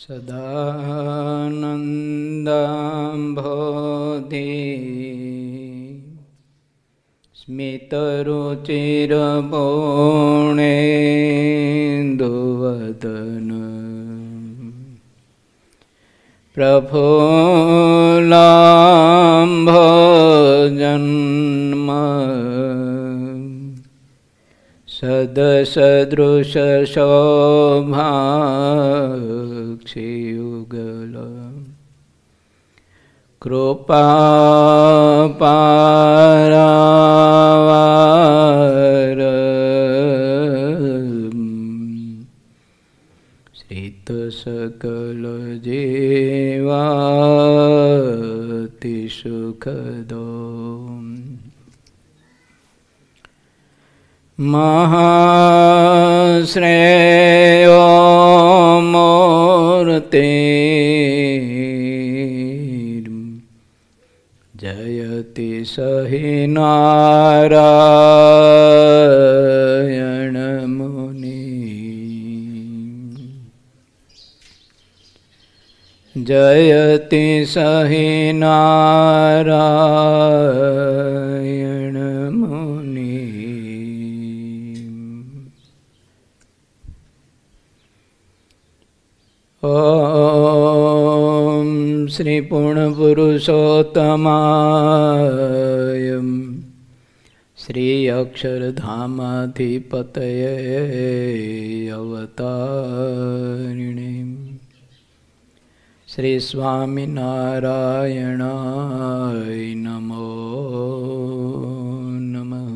सदानन्दम्भोधि स्मितरुचिरपूर्णेन्दुवदन प्रफुल्लाम्भोजन्म सदसदृशशोभाक्षियुगल कृपापारावार श्रितसकलजीवातिसुखदो महाश्रेयो मूर्ते जयति सहि नारायण मुनि जयति सहि नारायण मुनि। ओम श्री पूर्णपुरुषोत्तमाय श्री अक्षरधामाधिपतये अवतारिणे श्री स्वामिनारायणाय नमो नमः।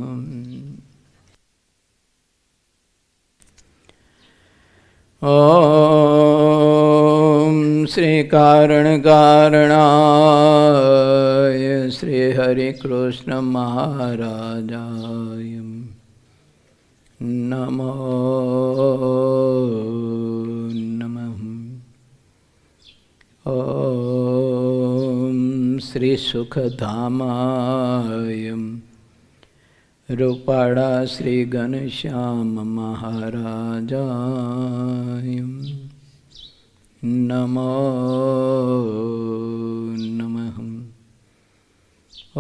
ओम श्री कारणकारणाय श्री हरि कृष्ण महाराजाय नमो नमः। ओम श्री सुखधामाय रूपाड़ा श्री घनश्याम महाराजाय नमो नमः।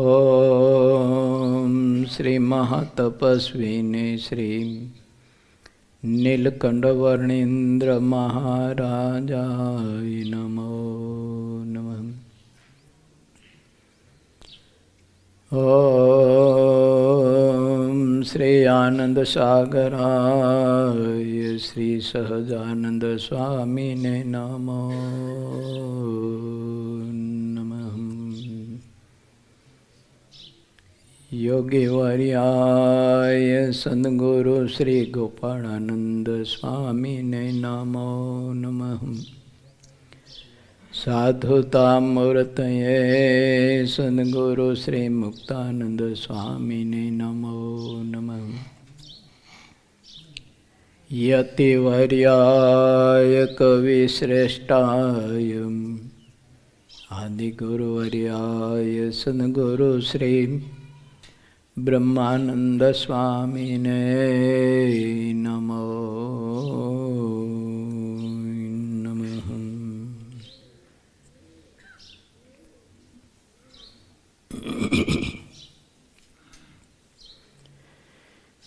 ओम श्री महातपस्विने श्री नीलकंठवर्णेन्द्र महाराजाय नमो नमः। ओम श्री आनंद सागराय श्री सहजानंद स्वामिने नमो नमः। योगी वर्याय सद्गुरु श्री गोपालानंद स्वामिने नमो नमः। साधुता मूर्तये सद्गुरु श्री मुक्तानंद स्वामिने नमो नमः। यतिवर्याय कविश्रेष्ठाय आदिगुरुवर्याय सद्गुरु श्री ब्रह्मानंद स्वामिने नमो नमः।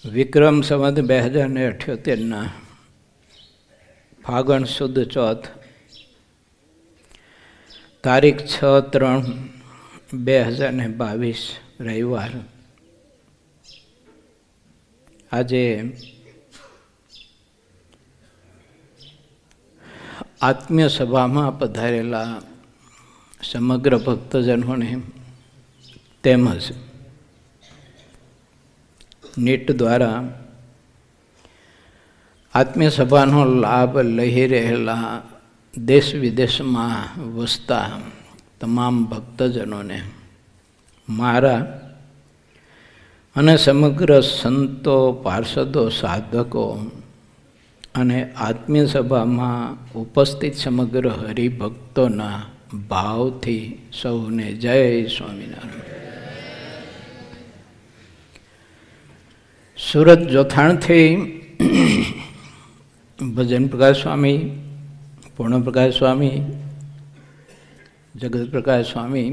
વિક્રમ સંવત 2078 ફાગણ સુદ ચોથ તારીખ 6/3/2022 રવિવાર। આજે આત્મીય સભામાં પધારેલા સમગ્ર ભક્તજનોને તેમજ નીટ દ્વારા આત્મીય સભાનો લાભ લઈ રહેલા દેશ વિદેશમાં વસતા તમામ ભક્તજનોને મારા અને સમગ્ર સંતો પાર્ષદો સાધકો અને આત્મીય સભામાં ઉપસ્થિત સમગ્ર હરિભક્તોના ભાવથી સૌને જય સ્વામિનારાયણ। સુરત જોથાણથી ભજન પ્રકાશ સ્વામી પૂર્ણપ્રકાશ સ્વામી, જગત પ્રકાશ સ્વામી,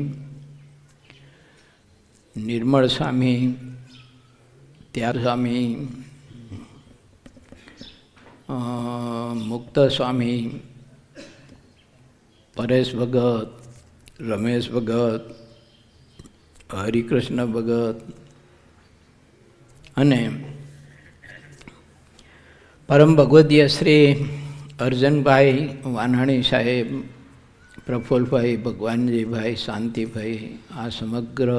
નિર્મળ સ્વામી, ત્યાર સ્વામી, મુક્ત સ્વામી, પરેશ ભગત, રમેશ ભગત, હરિકૃષ્ણ ભગત અને પરમ ભગવદીય શ્રી અર્જનભાઈ વાનાણી સાહેબ, પ્રફુલ્લભાઈ, ભગવાનજીભાઈ, શાંતિભાઈ, આ સમગ્ર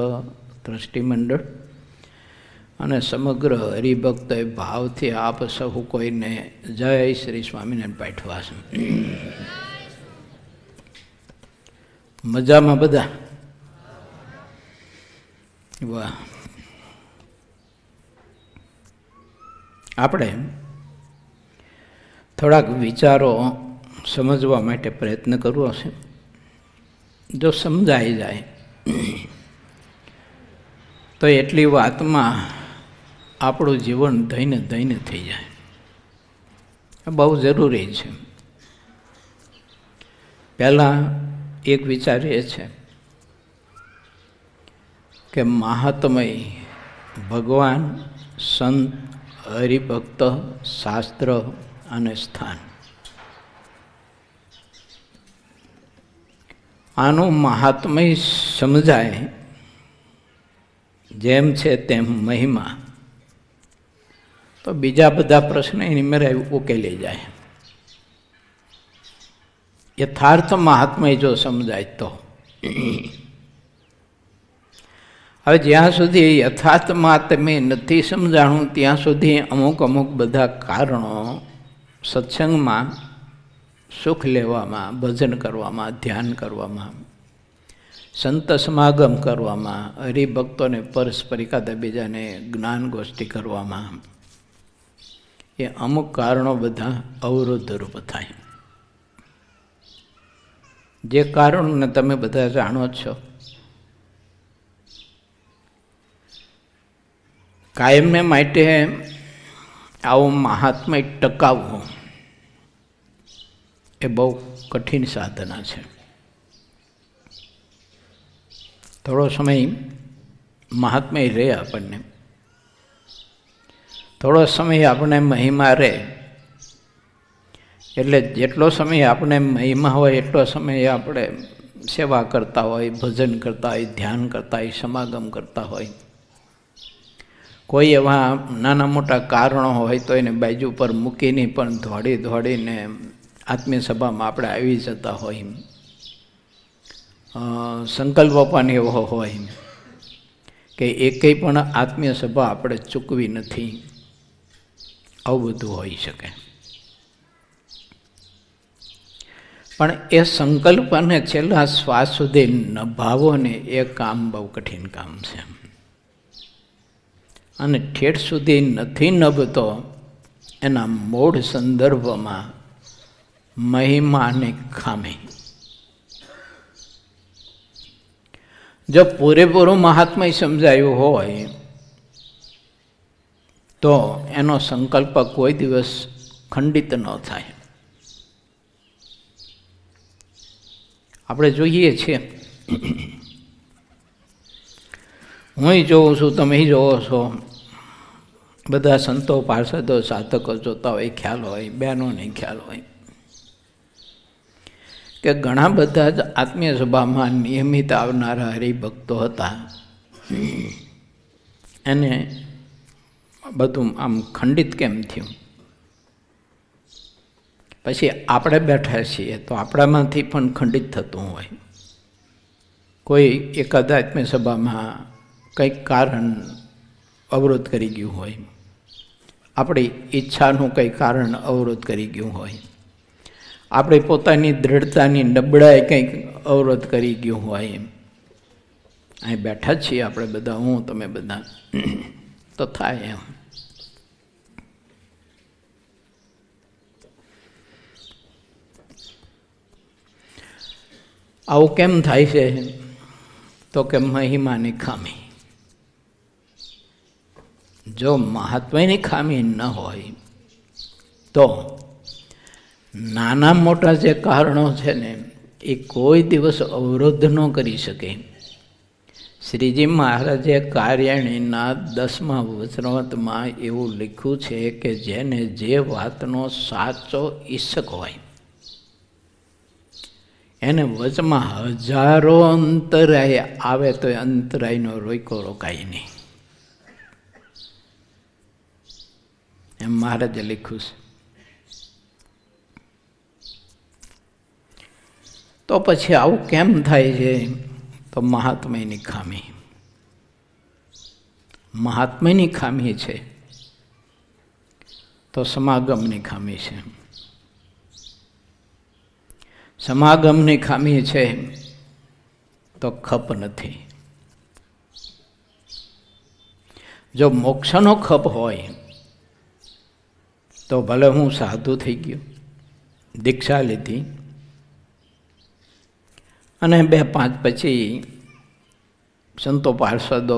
ટ્રસ્ટીમંડળ અને સમગ્ર હરિભક્તોએ ભાવથી આપ સહુ કોઈને જય શ્રી સ્વામિનારાયણ પાઠવા છે. મજામાં બધા? વાહ. આપણે થોડાક વિચારો સમજવા માટે પ્રયત્ન કરવો છે. જો સમજાઈ જાય તો એટલી વાતમાં આપણું જીવન ધન્ય ધન્ય થઈ જાય. બહુ જરૂરી છે. પહેલાં એક વિચાર એ છે કે મહાત્મય ભગવાન, સંત, હરિભક્ત, શાસ્ત્ર અને સ્થાન, આનું મહાત્મય સમજાય જેમ છે તેમ મહિમા, તો બીજા બધા પ્રશ્ન એની મેરે ઉકેલી જાય. યથાર્થ મહાત્મય જો સમજાય તો. હવે જ્યાં સુધી યથાર્થ મહાત્મય નથી સમજાણું ત્યાં સુધી અમુક બધા કારણો સત્સંગમાં સુખ લેવામાં, ભજન કરવામાં, ધ્યાન કરવામાં, સંત સમાગમ કરવામાં, હરિભક્તોને પરસ્પર એકાદા બીજાને જ્ઞાન ગોષ્ઠી કરવામાં, એ અમુક કારણો બધા અવરોધરૂપ થાય. જે કારણોને તમે બધા જાણો છો. કાયમને માટે આવું મહાત્મય ટકાવવું એ બહુ કઠિન સાધના છે. થોડો સમય મહાત્મય રહે આપણને, થોડો સમય આપણે મહિમા રહે, એટલે જેટલો સમય આપણે મહિમા હોય એટલો સમય આપણે સેવા કરતા હોય, ભજન કરતા હોય, ધ્યાન કરતા હોય, સમાગમ કરતા હોય. કોઈ એવા નાના મોટા કારણો હોય તો એને બાજુ પર મૂકીને પણ દોડીને આત્મીય સભામાં આપણે આવી જતા હોય. સંકલ્પ પણ એવો હોય કે એકેય પણ આત્મીય સભા આપણે ચૂકવી નથી. આવું બધું હોઈ શકે. પણ એ સંકલ્પને છેલ્લા શ્વાસ સુધી નભાવો ને એ કામ બહુ કઠિન કામ છે. અને ઠેઠ સુધી નથી નભતો એના મૂળ સંદર્ભમાં મહિમા અને ખામી. જો પૂરેપૂરું મહાત્મય સમજાયું હોય તો એનો સંકલ્પ કોઈ દિવસ ખંડિત ન થાય. આપણે જોઈએ છીએ, હું જોઉં છું, તમે જોવો છો, બધા સંતો, પાર્ષદો, સાધકો જોતા હોય, ખ્યાલ હોય, બહેનોને ખ્યાલ હોય કે ઘણા બધા જ આત્મીય સભામાં નિયમિત આવનારા હરિભક્તો હતા. એને બધું આમ ખંડિત કેમ થયું? પછી આપણે બેઠા છીએ તો આપણામાંથી પણ ખંડિત થતું હોય. કોઈ એકાદ આત્મીય સભામાં કંઈક કારણ અવરોધ કરી ગયું હોય, આપણી ઈચ્છાનું કંઈ કારણ અવરોધ કરી ગયું હોય, આપણી પોતાની દ્રઢતાની નબળાઈ કંઈક અવરોધ કરી ગયું હોય. અહીં બેઠા છીએ આપણે બધા, હું તમે બધા, તો થાય એમ. આવું કેમ થાય છે? તો કે મહિમાની ખામી. જો મહાત્માની ખામી ન હોય તો નાના મોટા જે કારણો છે ને એ કોઈ દિવસ અવરોધ ન કરી શકે. શ્રીજી મહારાજે કાર્યાણીના 10મા વચનામૃતમાં એવું લખ્યું છે કે જેને જે વાતનો સાચો ઈચ્છક હોય એને વચમાં હજારો અંતરાય આવે તો એ અંતરાયનો રોકાય નહીં, એમ મહારાજે લખ્યું છે. તો પછી આવું કેમ થાય છે? તો મહાત્મ્યની ખામી. મહાત્મ્યની ખામી છે તો સમાગમની ખામી છે. સમાગમની ખામી છે તો ખપ નથી. જો મોક્ષનો ખપ હોય તો ભલે હું સાધુ થઈ ગયો, દીક્ષા લીધી અને 2-5 પછી સંતો પાર્ષદો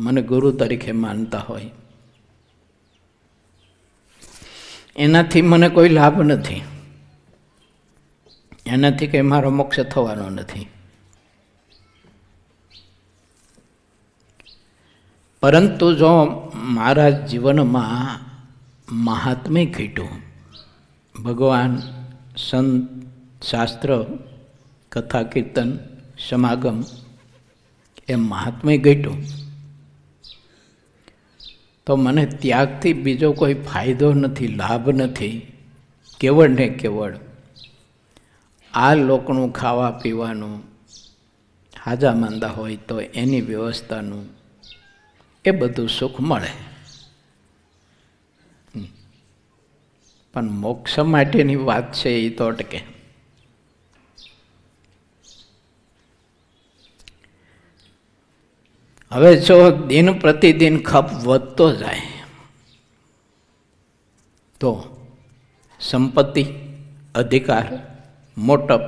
મને ગુરુ તરીકે માનતા હોય, એનાથી મને કોઈ લાભ નથી, એનાથી કંઈ મારો મોક્ષ થવાનો નથી. પરંતુ જો મારા જીવનમાં મહાત્મ્ય ઘટ્યું, ભગવાન, સંત, શાસ્ત્ર, કથા, કીર્તન, સમાગમ એ મહાત્મ્ય ઘટ્યું, તો મને ત્યાગથી બીજો કોઈ ફાયદો નથી, લાભ નથી. કેવળ ને કેવળ આ લોકનું ખાવા પીવાનું, હાજા માંદા હોય તો એની વ્યવસ્થાનું એ બધું સુખ મળે, પણ મોક્ષ માટેની વાત છે એ તો અટકે. હવે જો દિન પ્રતિદિન ખપ વધતો જાય તો સંપત્તિ, અધિકાર, મોટપ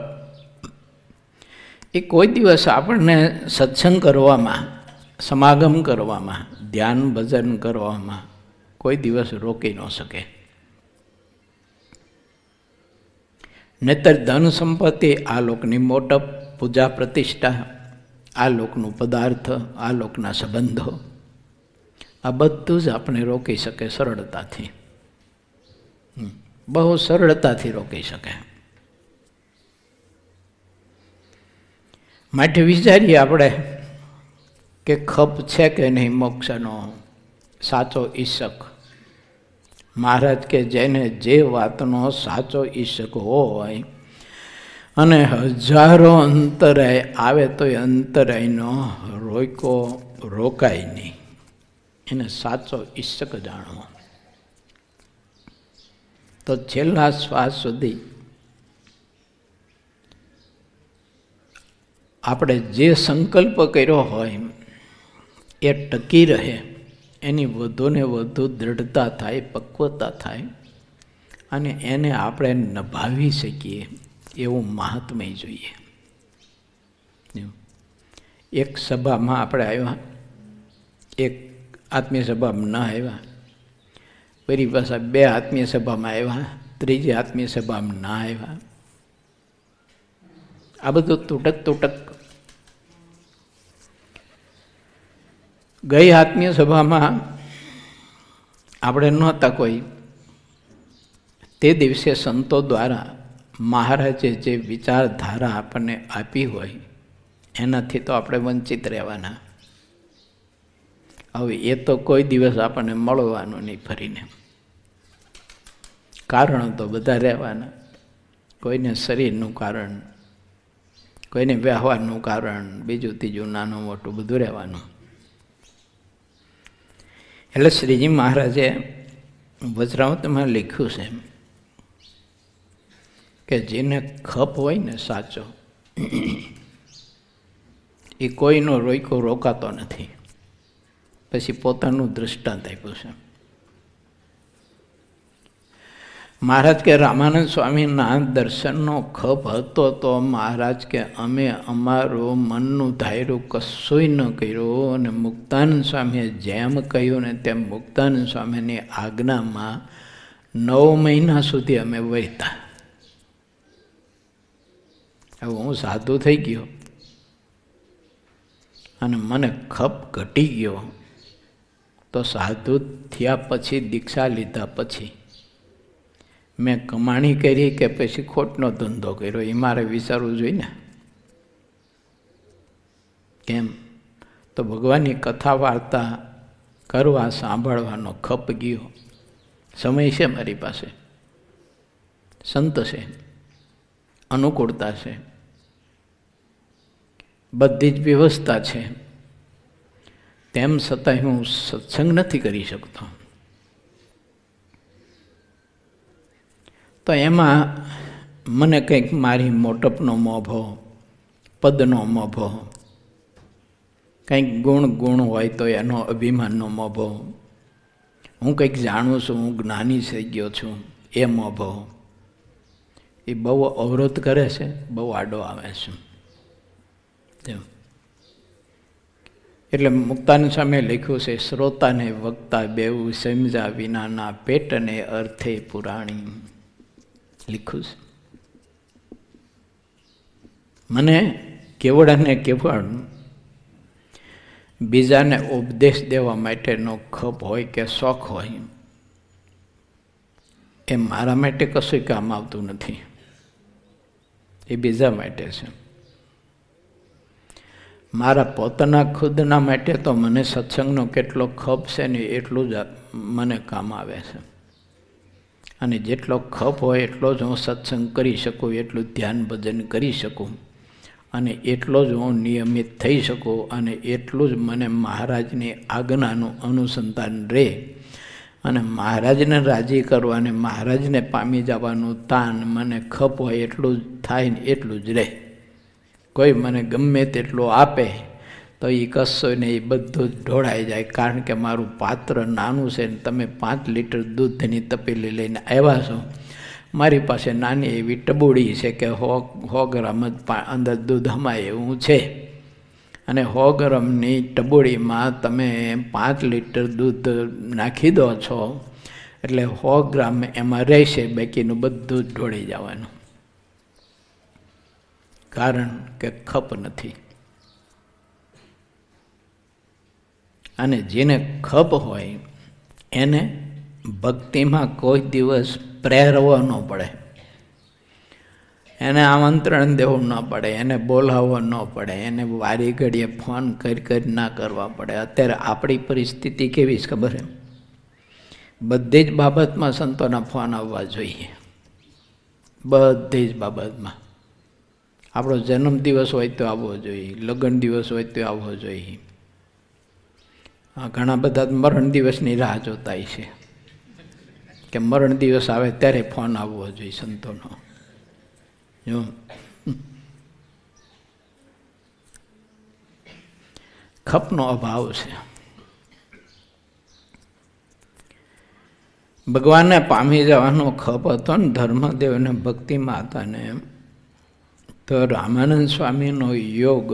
એ કોઈ દિવસ આપણને સત્સંગ કરવામાં, સમાગમ કરવામાં, ધ્યાન ભજન કરવામાં કોઈ દિવસ રોકી ન શકે. નહીતર ધન સંપત્તિ, આ લોકની મોટપ, પૂજા પ્રતિષ્ઠા, આ લોકનું પદાર્થ, આ લોકના સંબંધો, આ બધું જ આપણે રોકી શકે સરળતાથી, બહુ સરળતાથી રોકી શકે. માટે વિચારીએ આપણે કે ખપ છે કે નહીં મોક્ષનો સાચો ઈચ્છક. મહારાજ કે જેને જે વાતનો સાચો ઈચ્છક હોય અને હજારો અંતરાય આવે તો એ અંતરાયનો રોકાય નહીં, એને સાચો ઈચ્છક જાણવો. તો છેલ્લા શ્વાસ સુધી આપણે જે સંકલ્પ કર્યો હોય એ ટકી રહે, એની વધુ ને વધુ દૃઢતા થાય, પક્વતા થાય અને એને આપણે નભાવી શકીએ એવું મહાત્મ્ય જોઈએ. એક સભામાં આપણે આવ્યા, એક આત્મીય સભામાં ન આવ્યા, ફરી પાછા 2 આત્મીય સભામાં આવ્યા, 3જી આત્મીય સભામાં ના આવ્યા. આ બધું તૂટક ગઈ આત્મીય સભામાં આપણે નહોતા કોઈ, તે દિવસે સંતો દ્વારા મહારાજે જે વિચારધારા આપણને આપી હોય એનાથી તો આપણે વંચિત રહેવાના. હવે એ તો કોઈ દિવસ આપણને મળવાનું નહીં ફરીને. કારણ તો બધા રહેવાના, કોઈને શરીરનું કારણ, કોઈને વ્યવહારનું કારણ, બીજું ત્રીજું નાનું મોટું બધું રહેવાનું. એટલે શ્રીજી મહારાજે વચનામૃતમાં લખ્યું છે કે જેને ખપ હોય ને સાચો, એ કોઈનો રોકાતો નથી. પછી પોતાનું દૃષ્ટાંત આપ્યું છે. મહારાજ કે રામાનંદ સ્વામીના દર્શનનો ખપ હતો તો મહારાજ કે અમે અમારું મનનું ધાર્યું કશુંય ન કર્યું, અને મુક્તાનંદ સ્વામીએ જેમ કહ્યું ને તેમ મુક્તાનંદ સ્વામીની આજ્ઞામાં 9 મહિના સુધી અમે વહેતા. હવે હું સાધુ થઈ ગયો અને મને ખપ ઘટી ગયો, તો સાધુ થયા પછી, દીક્ષા લીધા પછી મેં કમાણી કરી કે પછી ખોટનો ધંધો કર્યો, એ મારે વિચારવું જોઈએ ને. કેમ? તો ભગવાનની કથા વાર્તા કરવા, સાંભળવાનો ખપ ગયો. સમય છે મારી પાસે, સંત છે, અનુકૂળતા છે, બધી જ વ્યવસ્થા છે, તેમ છતાંય હું સત્સંગ નથી કરી શકતો. તો એમાં મને કંઈક મારી મોટપનો મોભો, પદનો મોભો, કંઈક ગુણ હોય તો એનો અભિમાનનો મોભો, હું કંઈક જાણું છું, હું જ્ઞાની થઈ ગયો છું, એ મોભો, એ બહુ અવરોધ કરે છે, બહુ આડો આવે છે. એટલે મુક્તાનંદ સ્વામીએ લખ્યું છે, શ્રોતાને વક્તા બેઉ સમજા વિનાના પેટને અર્થે પુરાણી. લખ્યું છે. મને કેવળ અને કેવળ બીજાને ઉપદેશ દેવા માટેનો ખપ હોય કે શોખ હોય, એ મારા માટે કશું કામ આવતું નથી, એ બીજા માટે છે. મારા પોતાના ખુદના માટે તો મને સત્સંગનો કેટલો ખપ છે ને એટલું જ મને કામ આવે છે. અને જેટલો ખપ હોય એટલો જ હું સત્સંગ કરી શકું, એટલું ધ્યાન ભજન કરી શકું, અને એટલો જ હું નિયમિત થઈ શકું, અને એટલું જ મને મહારાજની આજ્ઞાનું અનુસંધાન રહે, અને મહારાજને રાજી કરવા અને મહારાજને પામી જવાનું તાન મને ખપ હોય એટલું જ થાય ને એટલું જ રહે. કોઈ મને ગમે તેટલું આપે તો એ કશું ને, એ બધું જ ઢોળાઈ જાય, કારણ કે મારું પાત્ર નાનું છે ને તમે 5 લીટર દૂધની તપેલી લઈને આવ્યા છો. મારી પાસે નાની એવી ટબુડી છે કે 100 ગ્રામ જ અંદર દૂધ હમાય એવું છે, અને 100 ગ્રામની ટબુડીમાં તમે 5 લીટર દૂધ નાખી દો છો, એટલે 100 ગ્રામ એમાં રહેશે, બાકીનું બધું જ ઢોળી જવાનું. કારણ કે ખપ નથી. અને જેને ખપ હોય એને ભક્તિમાં કોઈ દિવસ પ્રેરવો ન પડે, એને આમંત્રણ દેવું ન પડે, એને બોલાવવો ન પડે, એને વારી ઘડીએ ફોન કરી ના કરવા પડે. અત્યારે આપણી પરિસ્થિતિ કેવી છે ખબર છે? બધી જ બાબતમાં સંતોના ફોન આવવા જોઈએ, બધી જ બાબતમાં. આપણો જન્મદિવસ હોય તો આવવો જોઈએ, લગ્ન દિવસ હોય તો આવવો જોઈએ. ઘણા બધા મરણ દિવસની રાહ જોતા છે કે મરણ દિવસ આવે ત્યારે ફોન આવવો જોઈએ સંતોનો. જો ખપનો અભાવ છે. ભગવાનને પામી જવાનો ખપ હતો ને ધર્મદેવને ભક્તિમાં હતા ને, તો રામાનંદ સ્વામીનો યોગ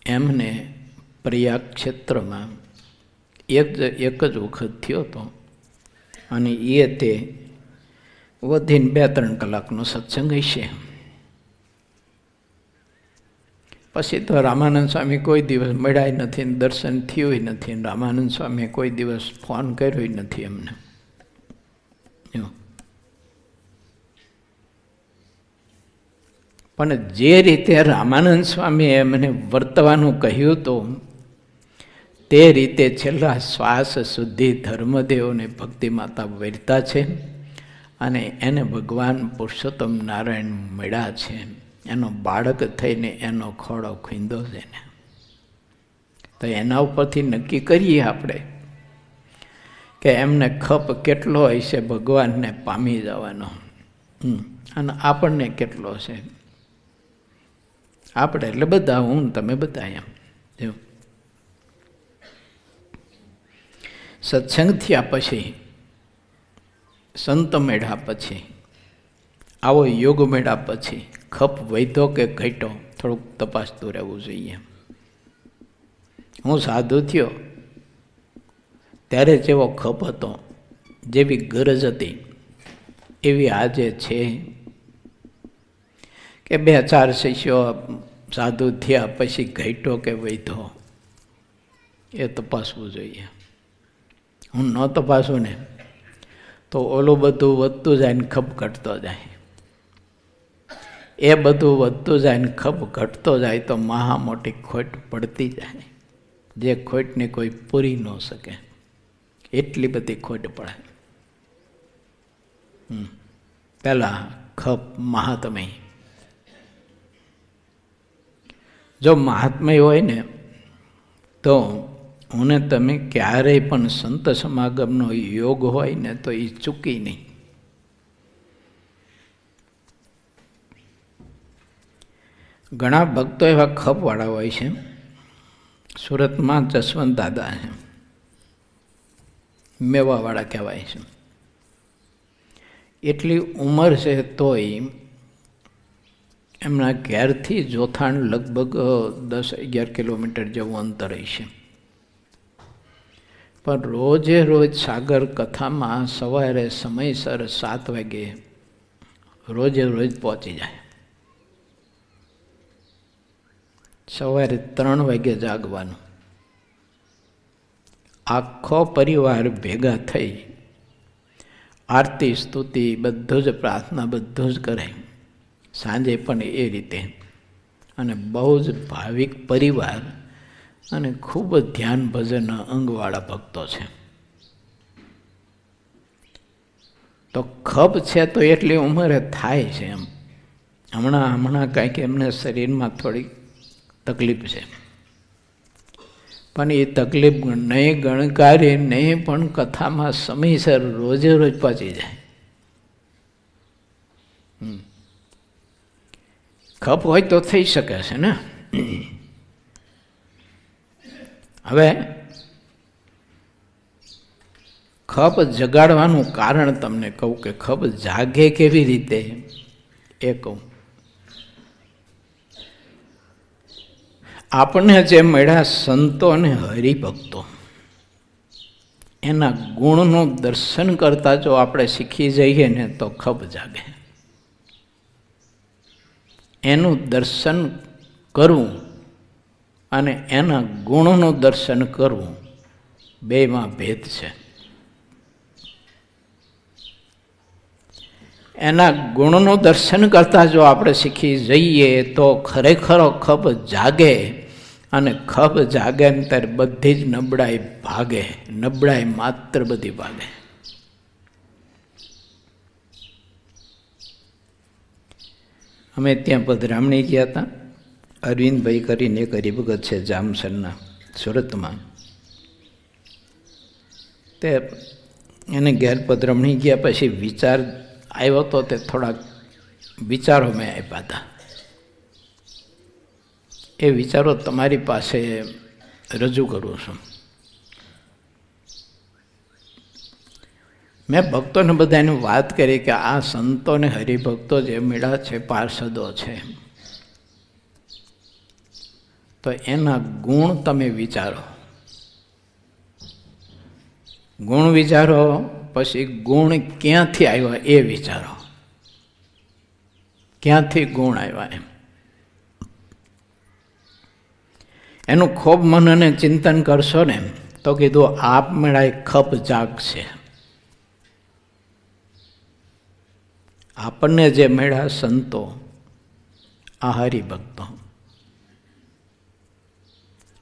એમને પ્રયાગ ક્ષેત્રમાં એક જ વખત થયો હતો, અને એ તે વધીને 2-3 કલાકનો સત્સંગ હશે. પછી તો રામાનંદ સ્વામી કોઈ દિવસ મળ્યા નથી, દર્શન થયું નથી, રામાનંદ સ્વામીએ કોઈ દિવસ ફોન કર્યો નથી એમને. પણ જે રીતે રામાનંદ સ્વામીએ એમને વર્તવાનું કહ્યું હતું, તે રીતે છેલ્લા શ્વાસ સુધી ધર્મદેવને ભક્તિ માતા વર્તા છે, અને એને ભગવાન પુરુષોત્તમ નારાયણ મળ્યા છે. એનો બાળક થઈને એનો ખોળો ખીંદો છે ને, તો એના ઉપરથી નક્કી કરીએ આપણે કે એમને ખપ કેટલો હોય છે ભગવાનને પામી જવાનો, અને આપણને કેટલો છે. આપણે એટલે બધા, હું તમે બધા એમ. સત્સંગ થયા પછી, સંત મેળ્યા પછી, આવો યોગ મેળ્યા પછી ખપ વધ્યો કે ઘટ્યો થોડુંક તપાસતું રહેવું જોઈએ. હું સાધુ થયો ત્યારે જેવો ખપ હતો, જેવી ગરજ હતી, એવી આજે છે કે કે 2-4 શિષ્યો સાધુ થયા પછી ઘટ્યો કે વધ્યો એ તપાસવું જોઈએ. હું ન તપાસું ને તો ઓલું બધું વધતું જાય ને ખપ ઘટતો જાય. એ બધું વધતું જાય ને ખપ ઘટતો જાય તો મહા મોટી ખોટ પડતી જાય, જે ખોટને કોઈ પૂરી ન શકે એટલી બધી ખોટ પડે. પહેલા ખપ મહાત્મય. જો મહાત્મય હોય ને તો હું ને તમે ક્યારેય પણ સંત સમાગમનો યોગ હોય ને તો એ ચૂકી નહીં. ઘણા ભક્તો એવા ખપવાળા હોય છે. સુરતમાં જસવંત દાદા છે, મેવાવાળા કહેવાય છે. એટલી ઉંમર છે તોય એમના ઘેરથી જોથાણ લગભગ 10-11 કિલોમીટર જેવું અંતર છે. પણ રોજે રોજ સાગર કથામાં સવારે સમયસર 7 વાગે રોજે રોજ પહોંચી જાય. સવારે 3 વાગે જાગવાનું. આખો પરિવાર ભેગા થઈ આરતી સ્તુતિ બધું જ, પ્રાર્થના બધું જ કરે. સાંજે પણ એ રીતે. અને બહુ જ ભાવિક પરિવાર અને ખૂબ જ ધ્યાન ભજન અંગવાળા ભક્તો છે. તો ખપ છે તો એટલી ઉંમરે થાય છે. એમ હમણાં કાંઈક એમને શરીરમાં થોડી તકલીફ છે, પણ એ તકલીફ નહીં ગણકારી નહીં પણ કથામાં સમયસર રોજે રોજ પહોંચી જાય. ખપ હોય તો થઈ શકે છે ને. હવે ખપ જગાડવાનું કારણ તમને કહું કે ખપ જાગે કેવી રીતે એ કહું. આપણને જે મળ્યા સંતો અને હરિભક્તો, એના ગુણનું દર્શન કરતા જો આપણે શીખી જઈએ ને તો ખપ જાગે. એનું દર્શન કરવું અને એના ગુણનું દર્શન કરવું બેમાં ભેદ છે. એના ગુણનું દર્શન કરતા જો આપણે શીખી જઈએ તો ખરેખરો ખપ જાગે. અને ખપ જાગે ને ત્યારે બધી જ નબળાઈ ભાગે. નબળાઈ માત્ર બધી ભાગે. અમે ત્યાં પધરામણી ગયા હતા. અરવિંદભાઈ કરીને એક હરિભગત છે જામસરના, સુરતમાં. તે એને ઘેર પધરામણી ગયા પછી વિચાર આવ્યો તો તે થોડાક વિચારો મેં આપ્યા હતા. એ વિચારો તમારી પાસે રજૂ કરું છું. મેં ભક્તોને બધાને વાત કરી કે આ સંતો ને હરિભક્તો જે મળ્યા છે, પાર્ષદો છે, તો એના ગુણ તમે વિચારો. ગુણ વિચારો પછી ગુણ ક્યાંથી આવ્યા એ વિચારો. ક્યાંથી ગુણ આવ્યા એમ એનું ખૂબ મનને ચિંતન કરશો ને તો કીધું આપમેળા ખપ જાગશે. આપણને જે મળ્યા સંતો, આ હરિભક્તો,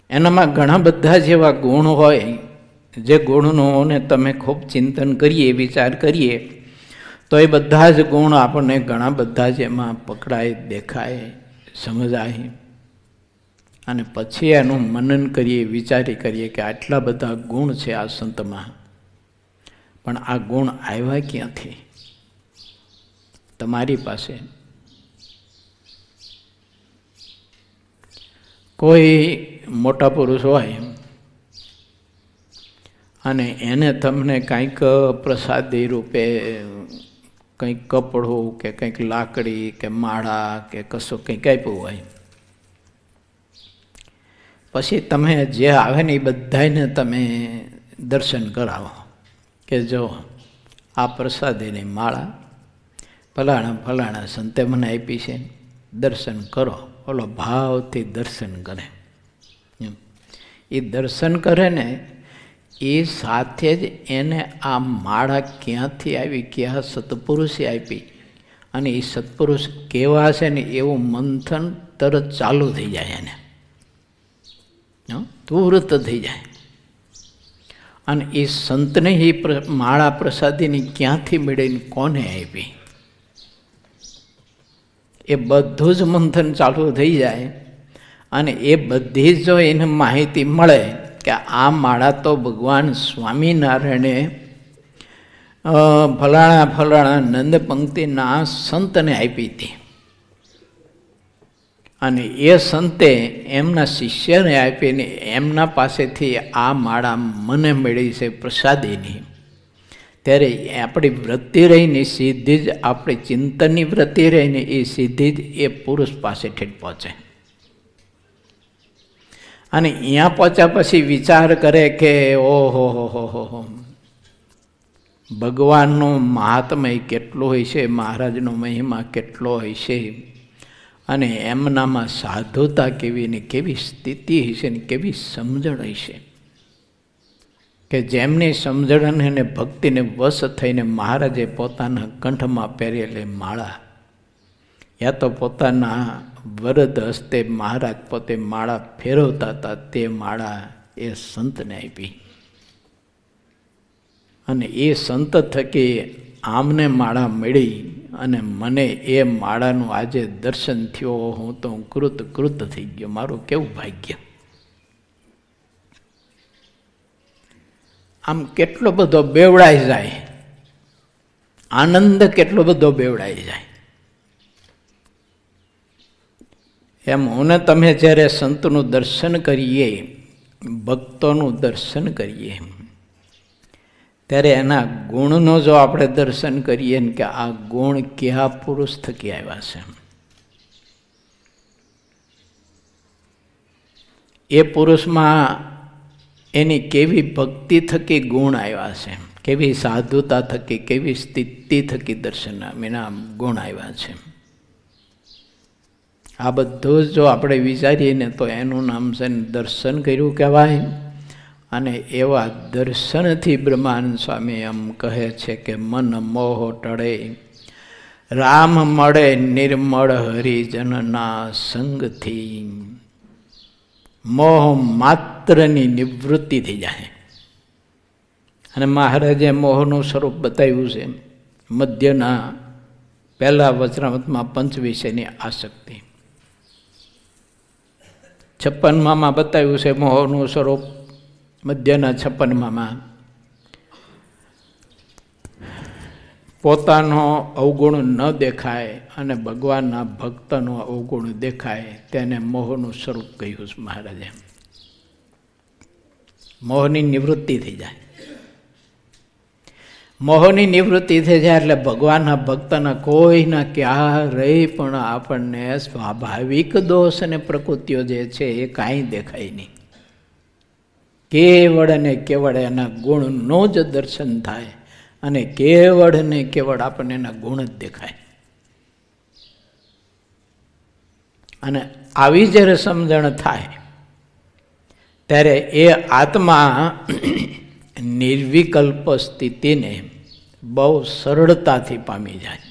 એનામાં ઘણા બધા જેવા ગુણ હોય જે ગુણોને તમે ખૂબ ચિંતન કરીએ, વિચાર કરીએ તો એ બધા જ ગુણ આપણને ઘણા બધા જ એમાં પકડાય, દેખાય, સમજાય. અને પછી એનું મનન કરીએ, વિચારી કરીએ કે આટલા બધા ગુણ છે આ સંતમાં, પણ આ ગુણ આવ્યા ક્યાંથી? તમારી પાસે. કોઈ મોટા પુરુષ હોય અને એને તમને કંઈક પ્રસાદી રૂપે કંઈક કપડું કે કંઈક લાકડી કે માળા કે કશું કંઈક આપ્યું હોય, પછી તમે જે આવે ને એ બધાને તમે દર્શન કરાવો કે જો આ પ્રસાદીની માળા ફલાણા ફલાણા સંતે મને આપી છે, દર્શન કરો. ઓલો ભાવથી દર્શન કરે. એ દર્શન કરે ને એ સાથે જ એને આ માળા ક્યાંથી આવી, ક્યાં સત્પુરુષે આપી અને એ સત્પુરુષ કેવા છે ને એવું મંથન તરત ચાલુ થઈ જાય એને, તુરત થઈ જાય. અને એ સંતને એ માળા પ્રસાદીની ક્યાંથી મળીને કોને આપી એ બધું જ મંથન ચાલુ થઈ જાય. અને એ બધી જો એને માહિતી મળે કે આ માળા તો ભગવાન સ્વામિનારાયણે ફલાણા ફલાણા નંદ પંક્તિના સંતને આપી હતી અને એ સંતે એમના શિષ્યને આપીને એમના પાસેથી આ માળા મને મળી છે પ્રસાદીની, ત્યારે આપણી વૃત્તિ રહીને સીધી જ આપણી ચિંતનની વૃત્તિ રહીને એ સીધી જ એ પુરુષ પાસે ઠેઠ પહોંચે. અને અહીંયા પહોંચ્યા પછી વિચાર કરે કે ઓહો હો ભગવાનનો મહાત્મય કેટલો હોય છે, મહારાજનો મહિમા કેટલો હોય છે, અને એમનામાં સાધુતા કેવી ને કેવી સ્થિતિ હશે ને કેવી સમજણ હશે કે જેમની સમજણ અને ભક્તિને વશ થઈને મહારાજે પોતાના કંઠમાં પહેરેલી માળા યા તો પોતાના વરદ હસ્તે મહારાજ પોતે માળા ફેરવતા હતા તે માળા એ સંતને આપી. અને એ સંત થકી આમને માળા મળી અને મને એ માળાનું આજે દર્શન થયો. હું તો કૃત થઈ ગયો. મારું કેવું ભાગ્ય. આમ કેટલો બધો બેવડાઈ જાય, આનંદ કેટલો બધો બેવડાઈ જાય. એમ હું ને તમે જ્યારે સંતનું દર્શન કરીએ, ભક્તોનું દર્શન કરીએ, ત્યારે એના ગુણનો જો આપણે દર્શન કરીએ ને કે આ ગુણ કયા પુરુષ થકી આવ્યા છે, એ પુરુષમાં એની કેવી ભક્તિ થકી ગુણ આવ્યા છે, કેવી સાધુતા થકી, કેવી સ્થિતિ થકી દર્શન એના ગુણ આવ્યા છે. આ બધું જ જો આપણે વિચારીએ ને તો એનું નામ છે દર્શન કર્યું કહેવાય. અને એવા દર્શનથી બ્રહ્માનંદ સ્વામી એમ કહે છે કે મન મોહ ટળે, રામ મળે નિર્મળ હરિજનના સંગથી, મોહ માત્રની નિવૃત્તિ થઈ જાય. અને મહારાજે મોહનું સ્વરૂપ બતાવ્યું છે મધ્યના પહેલા વચનામૃતમાં પંચ વિષયની આસક્તિ. 56માં બતાવ્યું છે મોહનું સ્વરૂપ મધ્યના 56માં પોતાનો અવગુણ ન દેખાય અને ભગવાનના ભક્તનો અવગુણ દેખાય તેને મોહનું સ્વરૂપ કહ્યું છે મહારાજે. મોહની નિવૃત્તિ થઈ જાય. મોહની નિવૃત્તિ થઈ જાય એટલે ભગવાનના ભક્તના કોઈના ક્યારેય પણ આપણને સ્વાભાવિક દોષ અને પ્રકૃતિઓ જે છે એ કાંઈ દેખાય નહીં. કેવળ ને કેવળ એના ગુણનો જ દર્શન થાય અને કેવળ ને કેવળ આપણને એના ગુણ જ દેખાય. અને આવી જ્યારે સમજણ થાય ત્યારે એ આત્મા નિર્વિકલ્પ સ્થિતિને બહુ સરળતાથી પામી જાય.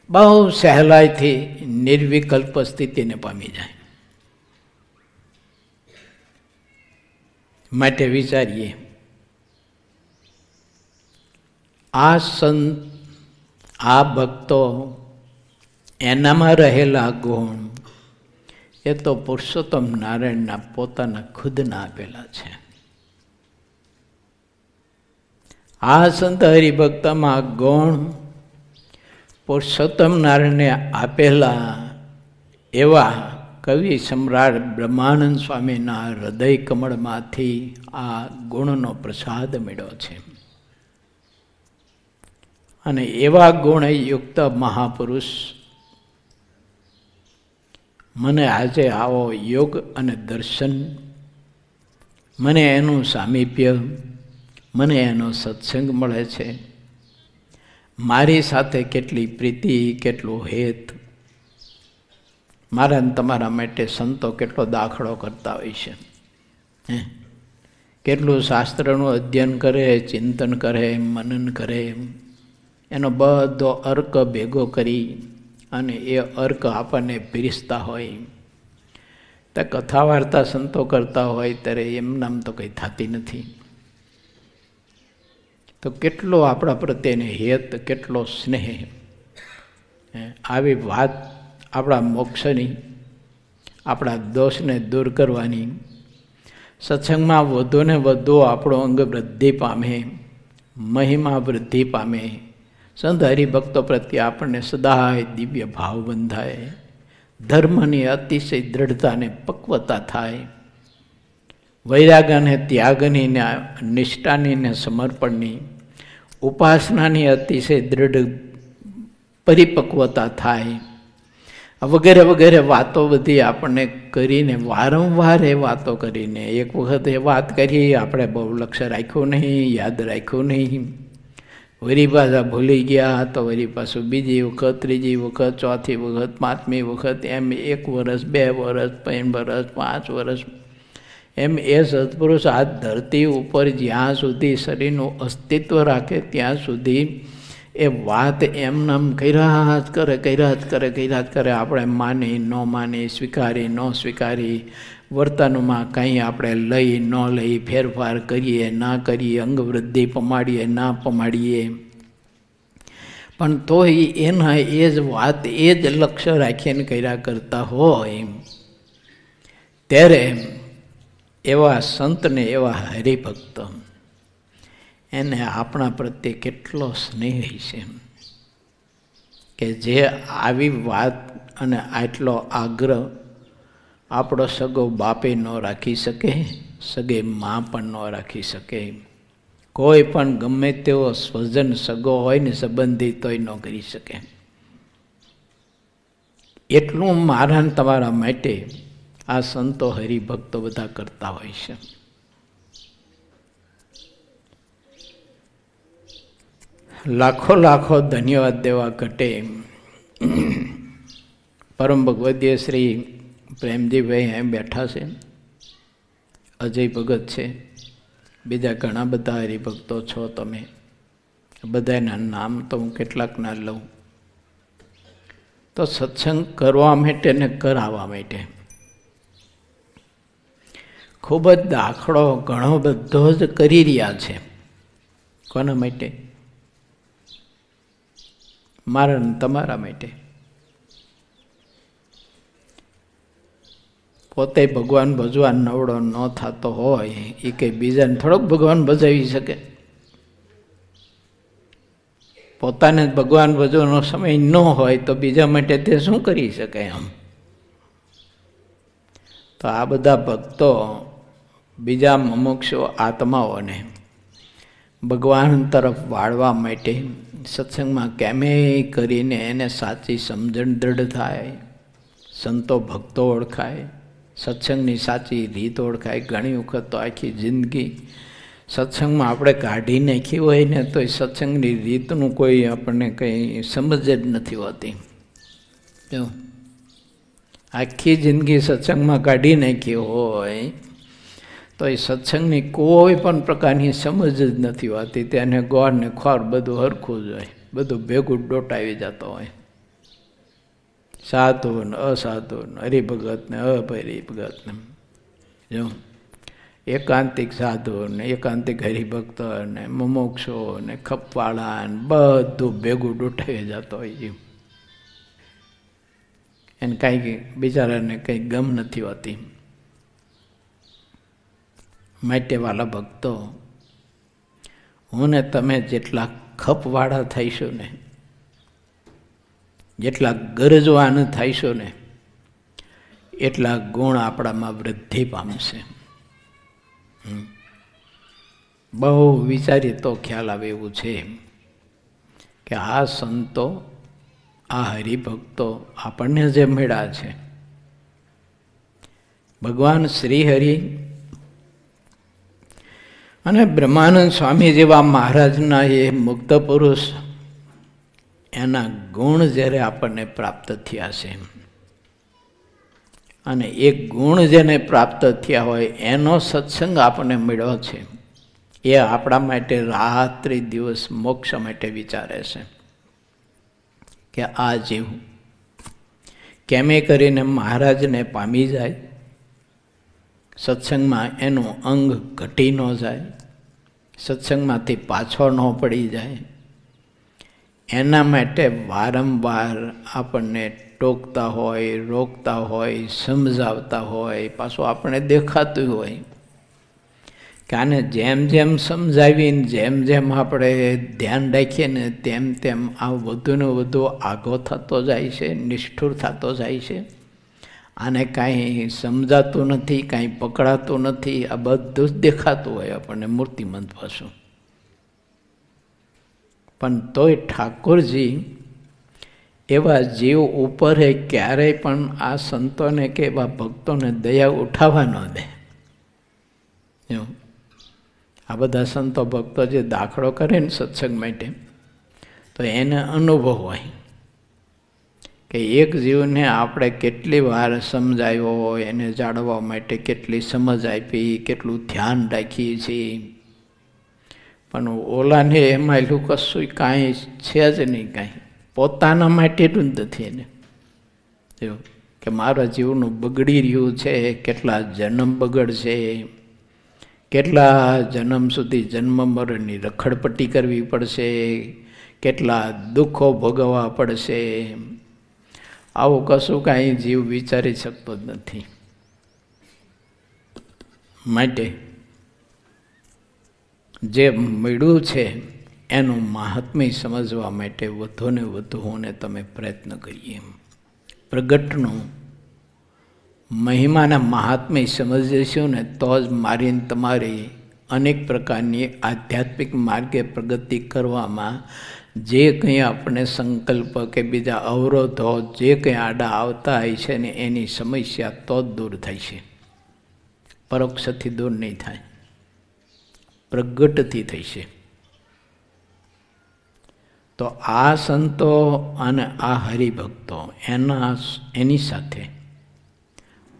બહુ સહેલાઈથી નિર્વિકલ્પ સ્થિતિને પામી જાય. માટે વિચારીએ, આ સંત, આ ભક્તો, એનામાં રહેલા ગુણ એ તો પુરુષોત્તમ નારાયણના પોતાના ખુદના આપેલા છે. આ સંત હરિભક્તમાં ગુણ પુરુષોત્તમ નારાયણને આપેલા એવા કવિ સમ્રાટ બ્રહ્માનંદ સ્વામીના હૃદય કમળમાંથી આ ગુણનો પ્રસાદ મળ્યો છે. અને એવા ગુણયુક્ત મહાપુરુષ મને આજે આવો યોગ અને દર્શન, મને એનું સામીપ્ય, મને એનો સત્સંગ મળે છે. મારી સાથે કેટલી પ્રીતિ, કેટલું હેત, મારા ને તમારા માટે સંતો કેટલો દાખલો કરતા હોય છે. કેટલું શાસ્ત્રનું અધ્યયન કરે, ચિંતન કરે, મનન કરે, એનો બધો અર્ક ભેગો કરી અને એ અર્ક આપણને પીરસતા હોય. તો કથા વાર્તા સંતો કરતા હોય ત્યારે એમ નામ તો કંઈ થતી નથી. તો કેટલો આપણા પ્રત્યેને હેત, કેટલો સ્નેહ. આવી વાત આપણા મોક્ષની, આપણા દોષને દૂર કરવાની, સત્સંગમાં વધુ ને વધુ આપણો અંગ વૃદ્ધિ પામે, મહિમા વૃદ્ધિ પામે, સંત હરિભક્તો પ્રત્યે આપણને સદાય દિવ્ય ભાવ બંધાય, ધર્મની અતિશય દ્રઢતાને પક્વતા થાય, વૈરાગ્યને ત્યાગની ને નિષ્ઠાની ને સમર્પણની, ઉપાસનાની અતિશય દ્રઢ પરિપક્વતા થાય, વગેરે વગેરે વાતો બધી આપણને કરીને, વારંવાર એ વાતો કરીને, એક વખત એ વાત કરી આપણે બહુ લક્ષ્ય રાખ્યું નહીં, યાદ રાખ્યું નહીં, વળી પાછા ભૂલી ગયા, તો વળી પાછું બીજી વખત, ત્રીજી વખત, ચોથી વખત, પાંચમી વખત, એમ 1 વર્ષ, 2 વર્ષ, 3 વર્ષ, 5 વર્ષ, એમ એ સત્પુરુષ આ ધરતી ઉપર જ્યાં સુધી શરીરનું અસ્તિત્વ રાખે ત્યાં સુધી એ વાત એમનામ કર્યા જ કરે, કર્યા જ કરે, કર્યા જ કરે. આપણે માની ન માની, સ્વીકારી ન સ્વીકારી, વર્તનમાં કંઈ આપણે લઈ ન લઈ, ફેરફાર કરીએ ના કરીએ, અંગવૃદ્ધિ પમાડીએ ના પમાડીએ, પણ તોય એના એ જ વાત, એ જ લક્ષ્ય રાખીને કર્યા કરતા હોય, ત્યારે એવા સંતને, એવા હરિભક્ત, એને આપણા પ્રત્યે કેટલો સ્નેહ છે કે જે આવી વાત અને આટલો આગ્રહ આપણો સગો બાપે ન રાખી શકે, સગે માં પણ ન રાખી શકે, કોઈ પણ ગમે તેવો સ્વજન સગો હોય ને, સંબંધી તોય ન કરી શકે. એટલું મારા ને તમારા માટે આ સંતો હરિભક્તો બધા કરતા હોય છે. લાખો લાખો ધન્યવાદ દેવા ઘટે. પરમ ભગવદીય શ્રી પ્રેમજીભાઈ અહીં બેઠા છે, અજય ભગત છે, બીજા ઘણા બધા હરિભક્તો છો તમે. બધાના નામ તો હું કેટલાકના લઉં. તો સત્સંગ કરવા માટે ને કરાવવા માટે ખૂબ જ દાખલો ઘણો બધો જ કરી રહ્યા છે. કોના માટે? મારા ને તમારા માટે. પોતે ભગવાન ભજવા નવડો ન થતો હોય એ કંઈ બીજાને થોડોક ભગવાન ભજાવી શકે? પોતાને ભગવાન ભજવાનો સમય ન હોય તો બીજા માટે તે શું કરી શકે એમ? તો આ બધા ભક્તો બીજા મુમુક્ષુ આત્માઓને ભગવાન તરફ વાળવા માટે સત્સંગમાં કેમે કરીને એને સાચી સમજણ દ્રઢ થાય, સંતો ભક્તો ઓળખાય, સત્સંગની સાચી રીત ઓળખાય. ઘણી વખત તો આખી જિંદગી સત્સંગમાં આપણે કાઢી નાખી હોય ને તો એ સત્સંગની રીતનું કોઈ આપણને કંઈ સમજ જ નથી હોતી. આખી જિંદગી સત્સંગમાં કાઢી નાખી હોય તો એ સત્સંગની કોઈ પણ પ્રકારની સમજ જ નથી હોતી. તેને ગોળ ને ખોર બધું હરખું જ હોય, બધું ભેગું ડોટાવી જતો હોય. સાધુ ને અસાધુ ને, હરિભગત ને અહરિભગત ને, જો એકાંતિક સાધુ ને એકાંતિક હરિભક્ત ને મુમુક્ષો ને ખપવાળા ને બધું ભેગું ડોટાવી જતો હોય. એને કાંઈ બિચારાને કંઈ ગમ નથી હોતી. માટે વાલા ભક્તો, હું ને તમે જેટલા ખપવાળા થઈશું ને, જેટલા ગરજવાન થઈશું ને, એટલા ગુણ આપણામાં વૃદ્ધિ પામશે. બહુ વિચારી તો ખ્યાલ આવે એવું છે કે આ સંતો, આ હરિભક્તો આપણને જે મળ્યા છે, ભગવાન શ્રી હરિ અને બ્રહ્માનંદ સ્વામી જેવા મહારાજના એ મુક્ત પુરુષ એના ગુણ જ્યારે આપણને પ્રાપ્ત થયા છે, અને એક ગુણ જેને પ્રાપ્ત થયા હોય એનો સત્સંગ આપણને મળ્યો છે, એ આપણા માટે રાત્રિ દિવસ મોક્ષ માટે વિચારે છે કે આ જીવ કેમે કરીને મહારાજને પામી જાય, સત્સંગમાં એનું અંગ ઘટી ન જાય, સત્સંગમાંથી પાછો ન પડી જાય, એના માટે વારંવાર આપણને ટોકતા હોય, રોકતા હોય, સમજાવતા હોય, પાછું આપણે દેખાતું હોય કે આને જેમ જેમ સમજાવીને જેમ જેમ આપણે ધ્યાન રાખીએ ને તેમ તેમ આ વધુને વધુ આઘો થતો જાય છે, નિષ્ઠુર થતો જાય છે, આને કાંઈ સમજાતું નથી, કાંઈ પકડાતું નથી, આ બધું જ દેખાતું હોય આપણને મૂર્તિમંત પાછું. પણ તોય ઠાકોરજી એવા જીવ ઉપર ક્યારેય પણ આ સંતોને કે એવા ભક્તોને દયા ઉઠાવવા ન દે. આ બધા સંતો ભક્તો જે દાખલો કરે ને સત્સંગ માટે, તો એને અનુભવ હોય કે એક જીવને આપણે કેટલી વાર સમજાવ્યો હોય, એને જાળવવા માટે કેટલી સમજ આપી, કેટલું ધ્યાન રાખીએ છીએ, પણ ઓલાને એમાં એટલું કશું કાંઈ છે જ નહીં, કાંઈ પોતાના માટેનું જ નથી એને. જો કે મારા જીવનું બગડી રહ્યું છે, કેટલા જન્મ બગડશે, કેટલા જન્મ સુધી જન્મ મરણની રખડપટ્ટી કરવી પડશે, કેટલા દુઃખો ભોગવવા પડશે, આવું કશું કાંઈ જીવ વિચારી શકતો જ નથી. માટે જે મળ્યું છે એનું મહાત્મ્ય સમજવા માટે વધુને વધુ હું ને તમે પ્રયત્ન કરીએ. પ્રગટનું મહિમાના મહાત્મ્ય સમજીશું ને તો જ મારી તમારી અનેક પ્રકારની આધ્યાત્મિક માર્ગે પ્રગતિ કરવામાં જે કંઈ આપણે સંકલ્પ કે બીજા અવરોધો જે કંઈ આડા આવતા હોય છે ને એની સમસ્યા તો જ દૂર થાય છે, પરોક્ષથી દૂર નહીં થાય, પ્રગટથી થઈ છે. તો આ સંતો અને આ હરિભક્તો એની સાથે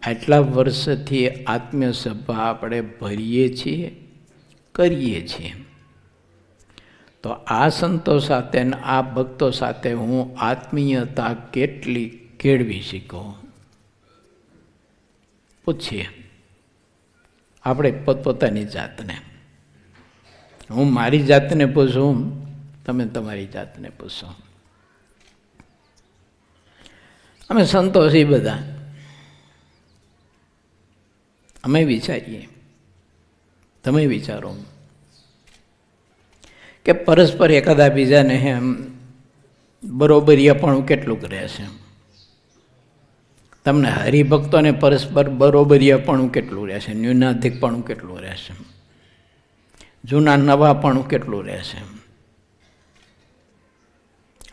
આટલા વર્ષથી આત્મીય સભા આપણે ભરીએ છીએ, કરીએ છીએ. તો આ સંતો સાથે અને આ ભક્તો સાથે હું આત્મીયતા કેટલી કેળવી શીખું, પૂછીએ આપણે પોતપોતાની જાતને. હું મારી જાતને પૂછું, તમે તમારી જાતને પૂછો. અમે સંતોષી બધા, અમે વિચારીએ, તમે વિચારો કે પરસ્પર એકાદા બીજાને એમ બરોબરીયાપણું કેટલું રહે છે. તમને હરિભક્તોને પરસ્પર બરોબરીયાપણું કેટલું રહેશે, ન્યૂનાધિકપણું કેટલું રહેશે, જૂના નવાપણું કેટલું રહેશે.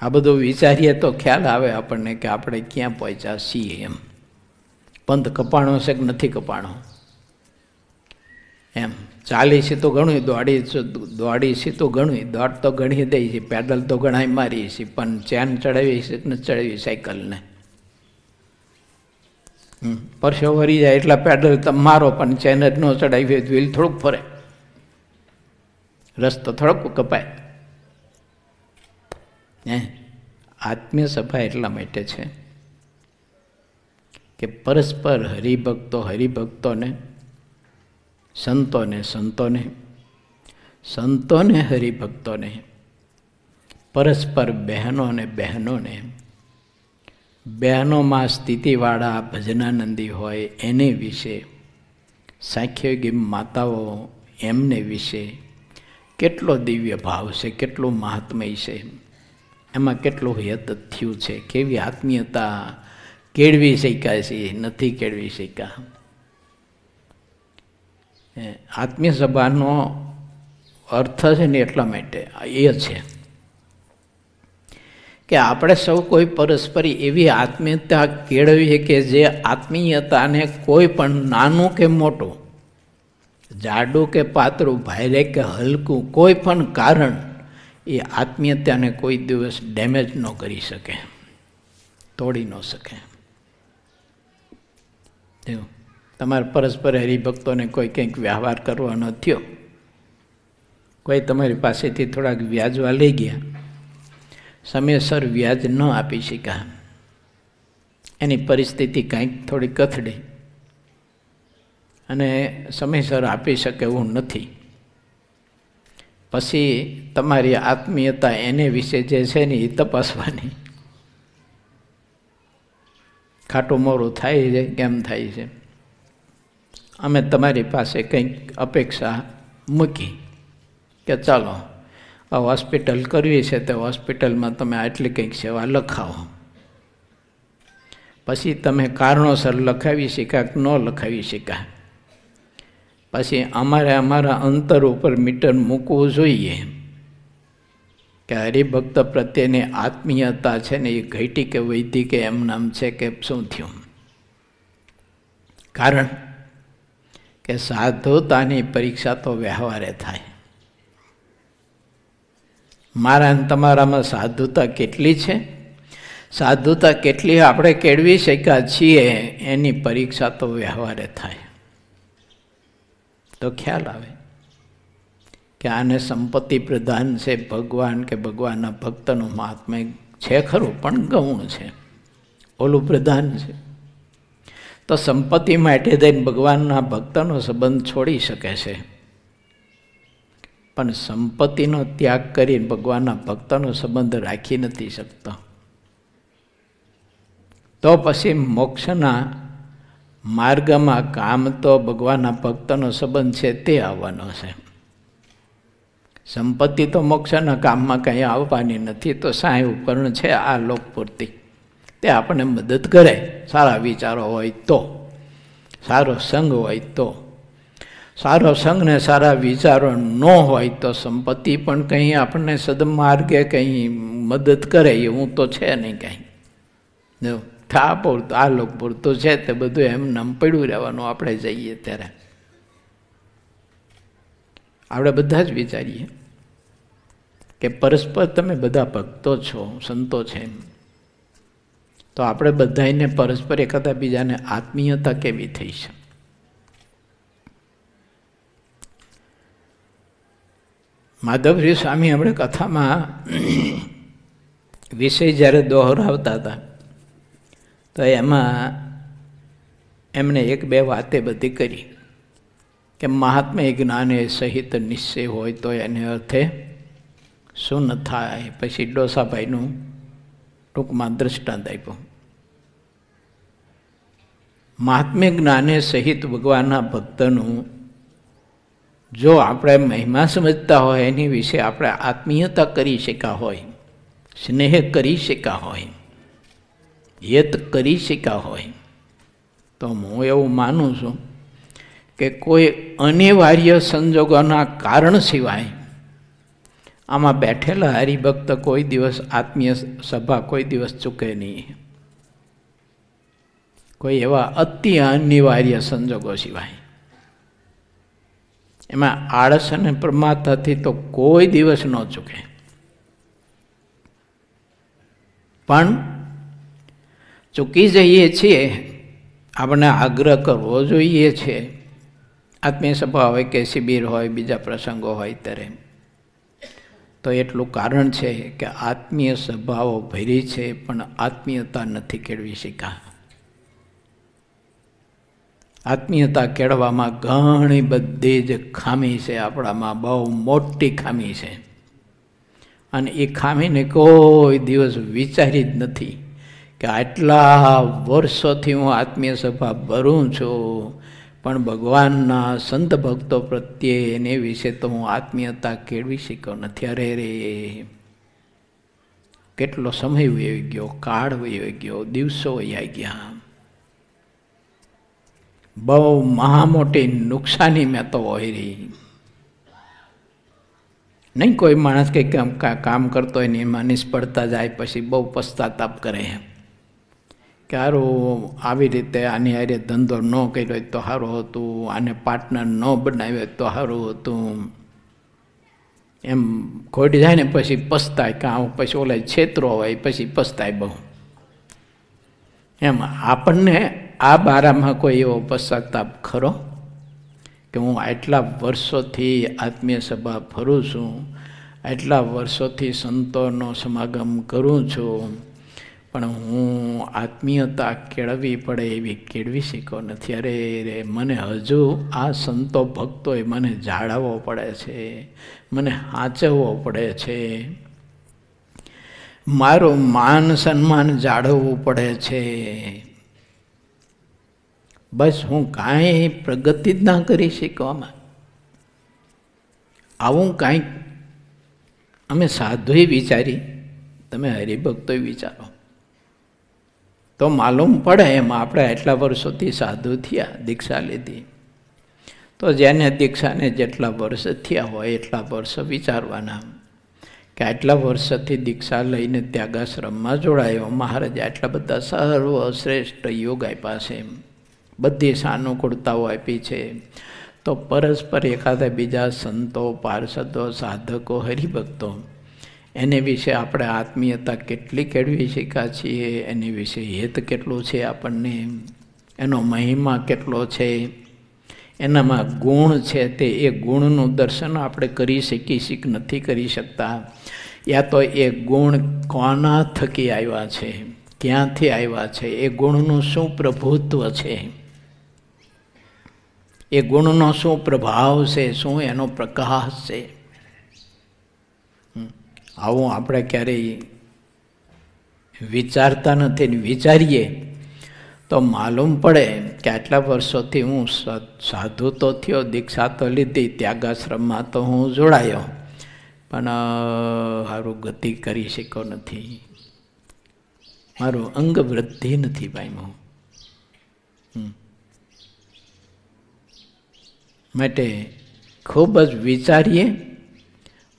આ બધું વિચારીએ તો ખ્યાલ આવે આપણને કે આપણે ક્યાં પહોંચ્યા છીએ. એમ પંથ કપાણો છે કે નથી કપાણો, એમ ચાલી છે તો ઘણું, દોડી છે તો ઘણું, દોડ તો ઘણી દઈ છે, પેડલ તો ઘણા મારી છે, પણ ચેન ચડાવી છે કે નથી ચડાવી સાયકલને, પરસો વરી જાય એટલા પેડલ તમે મારો, પણ ચેન જ ન ચડાવી વ્હીલ થોડુંક ફરે, રસ્તો થોડોક કપાય. આત્મીય સભા એટલા માટે છે કે પરસ્પર હરિભક્તોને, સંતોને હરિભક્તોને, પરસ્પર બહેનોને, બહેનોમાં સ્થિતિવાળા ભજનાનંદી હોય એને વિશે, સાંખ્યોગી માતાઓ એમને વિશે કેટલો દિવ્ય ભાવ છે, કેટલું મહાત્મય છે, એમાં કેટલું હિત થયું છે, કેવી આત્મીયતા કેળવી શક્યા છે, નથી કેળવી શક્યા. આત્મીય સભાનો અર્થ છે ને એટલા માટે એ છે કે આપણે સૌ કોઈ પરસ્પર એવી આત્મીયતા કેળવીએ કે જે આત્મીયતાને કોઈ પણ નાનું કે મોટું, જાડું કે પાતળું, ભારે કે હલકું, કોઈ પણ કારણ એ આત્મીયતાને કોઈ દિવસ ડેમેજ ન કરી શકે, તોડી ન શકે. તમારે પરસ્પર હરિભક્તોને કોઈ કંઈક વ્યવહાર કરવાનો થયો, કોઈ તમારી પાસેથી થોડાક વ્યાજવા લઈ ગયા, સમયસર વ્યાજ ન આપી શક્યા, એની પરિસ્થિતિ કંઈક થોડી કથળી અને સમયસર આપી શકે એવું નથી, પછી તમારી આત્મીયતા એને વિશે જે છે ને એ તપાસવાની. ખાટું મોરું થાય છે, કેમ થાય છે? અમે તમારી પાસે કંઈક અપેક્ષા મૂકી કે ચાલો આ હોસ્પિટલ કરવી છે, તો હોસ્પિટલમાં તમે આટલી કંઈક સેવા લખાવો. પછી તમે કારણોસર લખાવી શક્યા કે ન લખાવી શક્યા, પછી અમારે અમારા અંતર ઉપર મીટર મૂકવું જોઈએ કે હરિભક્ત પ્રત્યેની આત્મીયતા છે ને એ ઘટી કે વૈધી કે એમ નામ છે કે શું થયું. કારણ કે સાધુતાની પરીક્ષા તો વ્યવહારે થાય. મારા અને તમારામાં સાધુતા કેટલી છે, સાધુતા કેટલી આપણે કેળવી શક્યા છીએ, એની પરીક્ષા તો વ્યવહારે થાય. તો ખ્યાલ આવે કે આને સંપત્તિ પ્રધાન છે ભગવાન કે ભગવાનના ભક્તનું મહાત્મ્ય છે ખરું, પણ ગૌણ છે, ઓલું પ્રધાન છે. તો સંપત્તિ માટે થઈને ભગવાનના ભક્તનો સંબંધ છોડી શકે છે, પણ સંપત્તિનો ત્યાગ કરીને ભગવાનના ભક્તનો સંબંધ રાખી નથી શકતો. તો પછી મોક્ષના માર્ગમાં કામ તો ભગવાનના ભક્તનો સંબંધ છે તે આવવાનો છે. સંપત્તિ તો મોક્ષના કામમાં કંઈ આવવાની નથી. તો સાંઈ ઉપકરણ છે આ લોકપૂર્તિ, તે આપણને મદદ કરે. સારા વિચારો હોય તો, સારો સંગ હોય તો. સારો સંગ ને સારા વિચારો ન હોય તો સંપત્તિ પણ કંઈ આપણને સદમાર્ગે કંઈ મદદ કરે એવું તો છે નહીં કંઈ. જો થા પૂરતું આ લોક પૂરતું છે તે બધું એમ નામ પડ્યું રહેવાનું. આપણે જઈએ ત્યારે આપણે બધા જ વિચારીએ કે પરસ્પર તમે બધા ભક્તો છો, સંતો છે, તો આપણે બધાને પરસ્પર એકાદા બીજાને આત્મીયતા કેવી થઈ છે? માધવજી સ્વામી આપણે કથામાં વિષય જ્યારે દોહરાવતા હતા તો એમાં એમણે એક બે વાતે બધી કરી કે મહાત્મ્ય જ્ઞાને સહિત નિશ્ચય હોય તો એને અર્થે શું ન થાય. પછી ડોસાભાઈનું ટૂંકમાં દ્રષ્ટાંત આપ્યું. મહાત્મ્ય જ્ઞાને સહિત ભગવાનના ભક્તનું જો આપણે મહિમા સમજતા હોય, એની વિશે આપણે આત્મીયતા કરી શક્યા હોય, સ્નેહ કરી શક્યા હોય, યત કરી શક્યા હોય, તો હું એવું માનું છું કે કોઈ અનિવાર્ય સંજોગોના કારણ સિવાય આમાં બેઠેલા હરિભક્ત કોઈ દિવસ આત્મીય સભા કોઈ દિવસ ચૂકે નહીં. કોઈ એવા અતિ અનિવાર્ય સંજોગો સિવાય. એમાં આળસ અને પ્રમાદથી તો કોઈ દિવસ ન ચૂકે. પણ ચૂકી જઈએ છીએ, આપણે આગ્રહ કરવો જોઈએ છે. આત્મીય સભા હોય કે શિબિર હોય, બીજા પ્રસંગો હોય ત્યારે તો એટલું કારણ છે કે આત્મીય સભાઓ ભરી છે પણ આત્મીયતા નથી કેળવી શક્યા. આત્મીયતા કેળવામાં ઘણી બધી જ ખામી છે, આપણામાં બહુ મોટી ખામી છે. અને એ ખામીને કોઈ દિવસ વિચારી જ નથી કે આટલા વર્ષોથી હું આત્મીય સભા ભરું છું, પણ ભગવાનના સંત ભક્તો પ્રત્યે એને વિશે તો હું આત્મીયતા કેળવી શક્યો નથી. અરે રે, કેટલો સમય વયો ગયો, કાળ વયો ગયો, દિવસો વયા ગયા. બહુ મહા મોટી નુકસાની મેં તો હોય રહી. નહીં કોઈ માણસ કંઈક કામ કરતો હોય ને એમાં નિષ્ફળતા જાય પછી બહુ પશ્ચાતાપ કરે કે સારું આવી રીતે આની હારે ધંધો ન કર્યો હોય તો સારું હતું, આને પાર્ટનર ન બનાવ્યો તો સારું હતું. એમ ખોટી જાય ને પછી પસ્તાય, કાં પછી ઓલા છેતરો હોય પછી પસ્તાય બહુ. એમ આપણને આ બારામાં કોઈ એવો પશ્ચાતાપ ખરો કે હું આટલા વર્ષોથી આત્મીય સભા ફરું છું, આટલા વર્ષોથી સંતોનો સમાગમ કરું છું, પણ હું આત્મીયતા કેળવવી પડે એવી કેળવી શક્યો નથી. અરે રે, મને હજુ આ સંતો ભક્તોએ મને જાળવવો પડે છે, મને સાચવવો પડે છે, મારું માન સન્માન જાળવવું પડે છે. બસ હું કાંઈ પ્રગતિ જ ના કરી શીખવામાં. આવું કાંઈક અમે સાધુએ વિચારી, તમે હરિભક્તોએ વિચારો તો માલુમ પડે. એમાં આપણે આટલા વર્ષોથી સાધુ થયા, દીક્ષા લીધી, તો જેને દીક્ષાને જેટલા વર્ષ થયા હોય એટલા વર્ષ વિચારવાના કે આટલા વર્ષથી દીક્ષા લઈને ત્યાગાશ્રમમાં જોડાયો, મહારાજે આટલા બધા સર્વશ્રેષ્ઠ યોગ આપ્યા છે, બધી સાનુકૂળતાઓ આપી છે, તો પરસ્પર એકાદા બીજા સંતો, પાર્ષદો, સાધકો, હરિભક્તો એને વિશે આપણે આત્મીયતા કેટલી કેળવી શીખ્યા છીએ, એની વિશે હિત કેટલું છે આપણને, એનો મહિમા કેટલો છે, એનામાં ગુણ છે, તે એ ગુણનું દર્શન આપણે કરી શકીએ કે નથી કરી શકતા, યા તો એ ગુણ કોના થકી આવ્યા છે, ક્યાંથી આવ્યા છે, એ ગુણનું શું પ્રભુત્વ છે, એ ગુણનો શું પ્રભાવ છે, શું એનો પ્રકાશ છે. આવું આપણે ક્યારેય વિચારતા નથી ને વિચારીએ તો માલુમ પડે કે આટલા વર્ષોથી હું સાધુ તો થયો, દીક્ષા તો લીધી, ત્યાગાશ્રમમાં તો હું જોડાયો, પણ સારું ગતિ કરી શક્યો નથી, મારું અંગ વૃદ્ધિ નથી પામ્યું. માટે ખૂબ જ વિચારીએ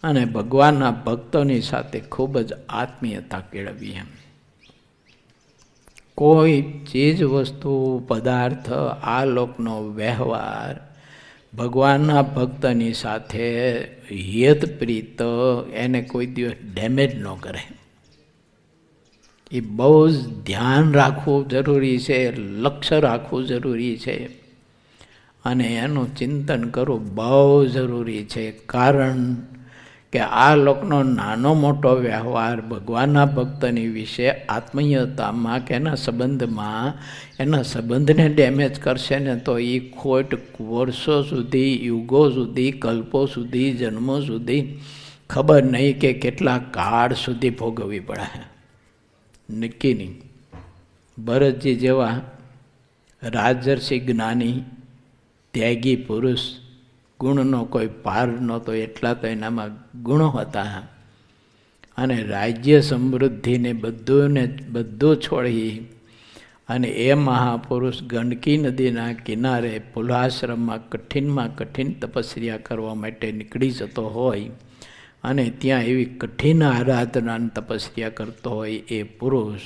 અને ભગવાનના ભક્તોની સાથે ખૂબ જ આત્મીયતા કેળવીએ. કોઈ ચીજ વસ્તુ, પદાર્થ, આ લોકનો વ્યવહાર ભગવાનના ભક્તની સાથે હિતપ્રીત એને કોઈ દિવસ ડેમેજ ન કરે. એ બહુ જ ધ્યાન રાખવું જરૂરી છે, લક્ષ્ય રાખવું જરૂરી છે, અને એનું ચિંતન કરવું બહુ જરૂરી છે. કારણ કે આ લોકનો નાનો મોટો વ્યવહાર ભગવાનના ભક્તની વિશે આત્મીયતામાં કે એના સંબંધમાં એના સંબંધને ડેમેજ કરશે ને તો એ ખોટ વર્ષો સુધી, યુગો સુધી, કલ્પો સુધી, જન્મો સુધી, ખબર નહીં કે કેટલા કાળ સુધી ભોગવવી પડે, નક્કી નહીં. ભરતજી જેવા રાજર્ષિ જ્ઞાની ત્યાગી પુરુષ, ગુણનો કોઈ પાર નહોતો, એટલા તો એનામાં ગુણો હતા, અને રાજ્ય સમૃદ્ધિને બધું છોડી અને એ મહાપુરુષ ગંડકી નદીના કિનારે પુલાશ્રમમાં કઠિન તપસ્યા કરવા માટે નીકળી જતો હોય, અને ત્યાં એવી કઠિન આરાધનાની તપસ્યા કરતો હોય એ પુરુષ,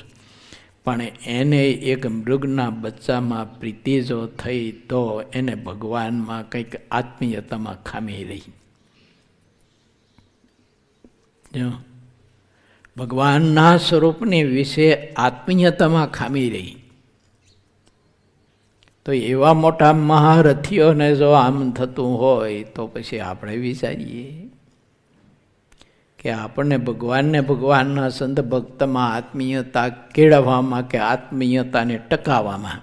પણ એને એક મૃગના બચ્ચામાં પ્રીતિ જો થઈ તો એને ભગવાનમાં કંઈક આત્મીયતામાં ખામી રહી. ભગવાનના સ્વરૂપની વિશે આત્મીયતામાં ખામી રહી. તો એવા મોટા મહારથીઓને જો આમ થતું હોય તો પછી આપણે વિચારીએ કે આપણને ભગવાનના સંત ભક્તમાં આત્મીયતા કેળવવામાં કે આત્મીયતાને ટકાવવામાં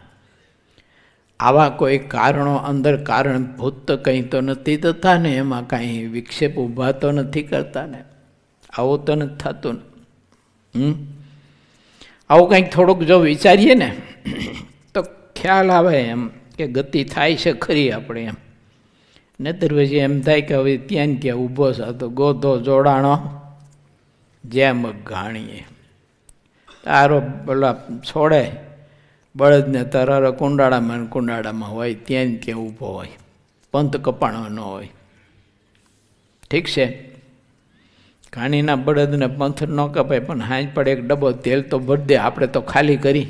આવા કોઈ કારણો અંદર કારણભૂત કંઈ તો નથી થતા ને, એમાં કાંઈ વિક્ષેપ ઊભા તો નથી કરતા ને, આવું તો નથી થતું ને. આવું કંઈક થોડુંક જો વિચારીએ ને તો ખ્યાલ આવે એમ કે ગતિ થાય છે ખરી આપણે એમ. નહીતર પછી એમ થાય કે હવે ત્યાં ત્યાં ઊભો છે તો ગોધો જોડાણો જેમ ઘાણીએ, તારો પેલા છોડે બળદને તરારો કુંડાળામાં હોય ત્યાં ત્યાં ઊભો હોય, પંથ કપાણો ન હોય. ઠીક છે, ઘાણીના બળદને પંથ ન કપાય, પણ હાંજ પડે એક ડબ્બો તેલ તો ભરી દે, આપણે તો ખાલી કરી.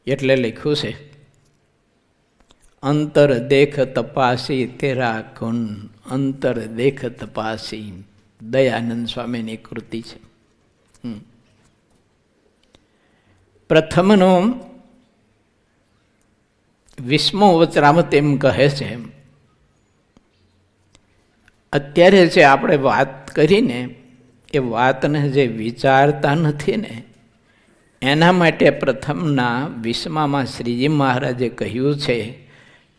એટલે લખ્યું છે અંતર દેખ તપાસી તેરા ગુણ, અંતર દેખ તપાસી. દયાનંદ સ્વામીની કૃતિ છે. પ્રથમનો 20મો વચરામૃત એમ કહે છે, અત્યારે જે આપણે વાત કરીને એ વાતને જે વિચારતા નથી ને એના માટે પ્રથમના 20માં શ્રીજી મહારાજે કહ્યું છે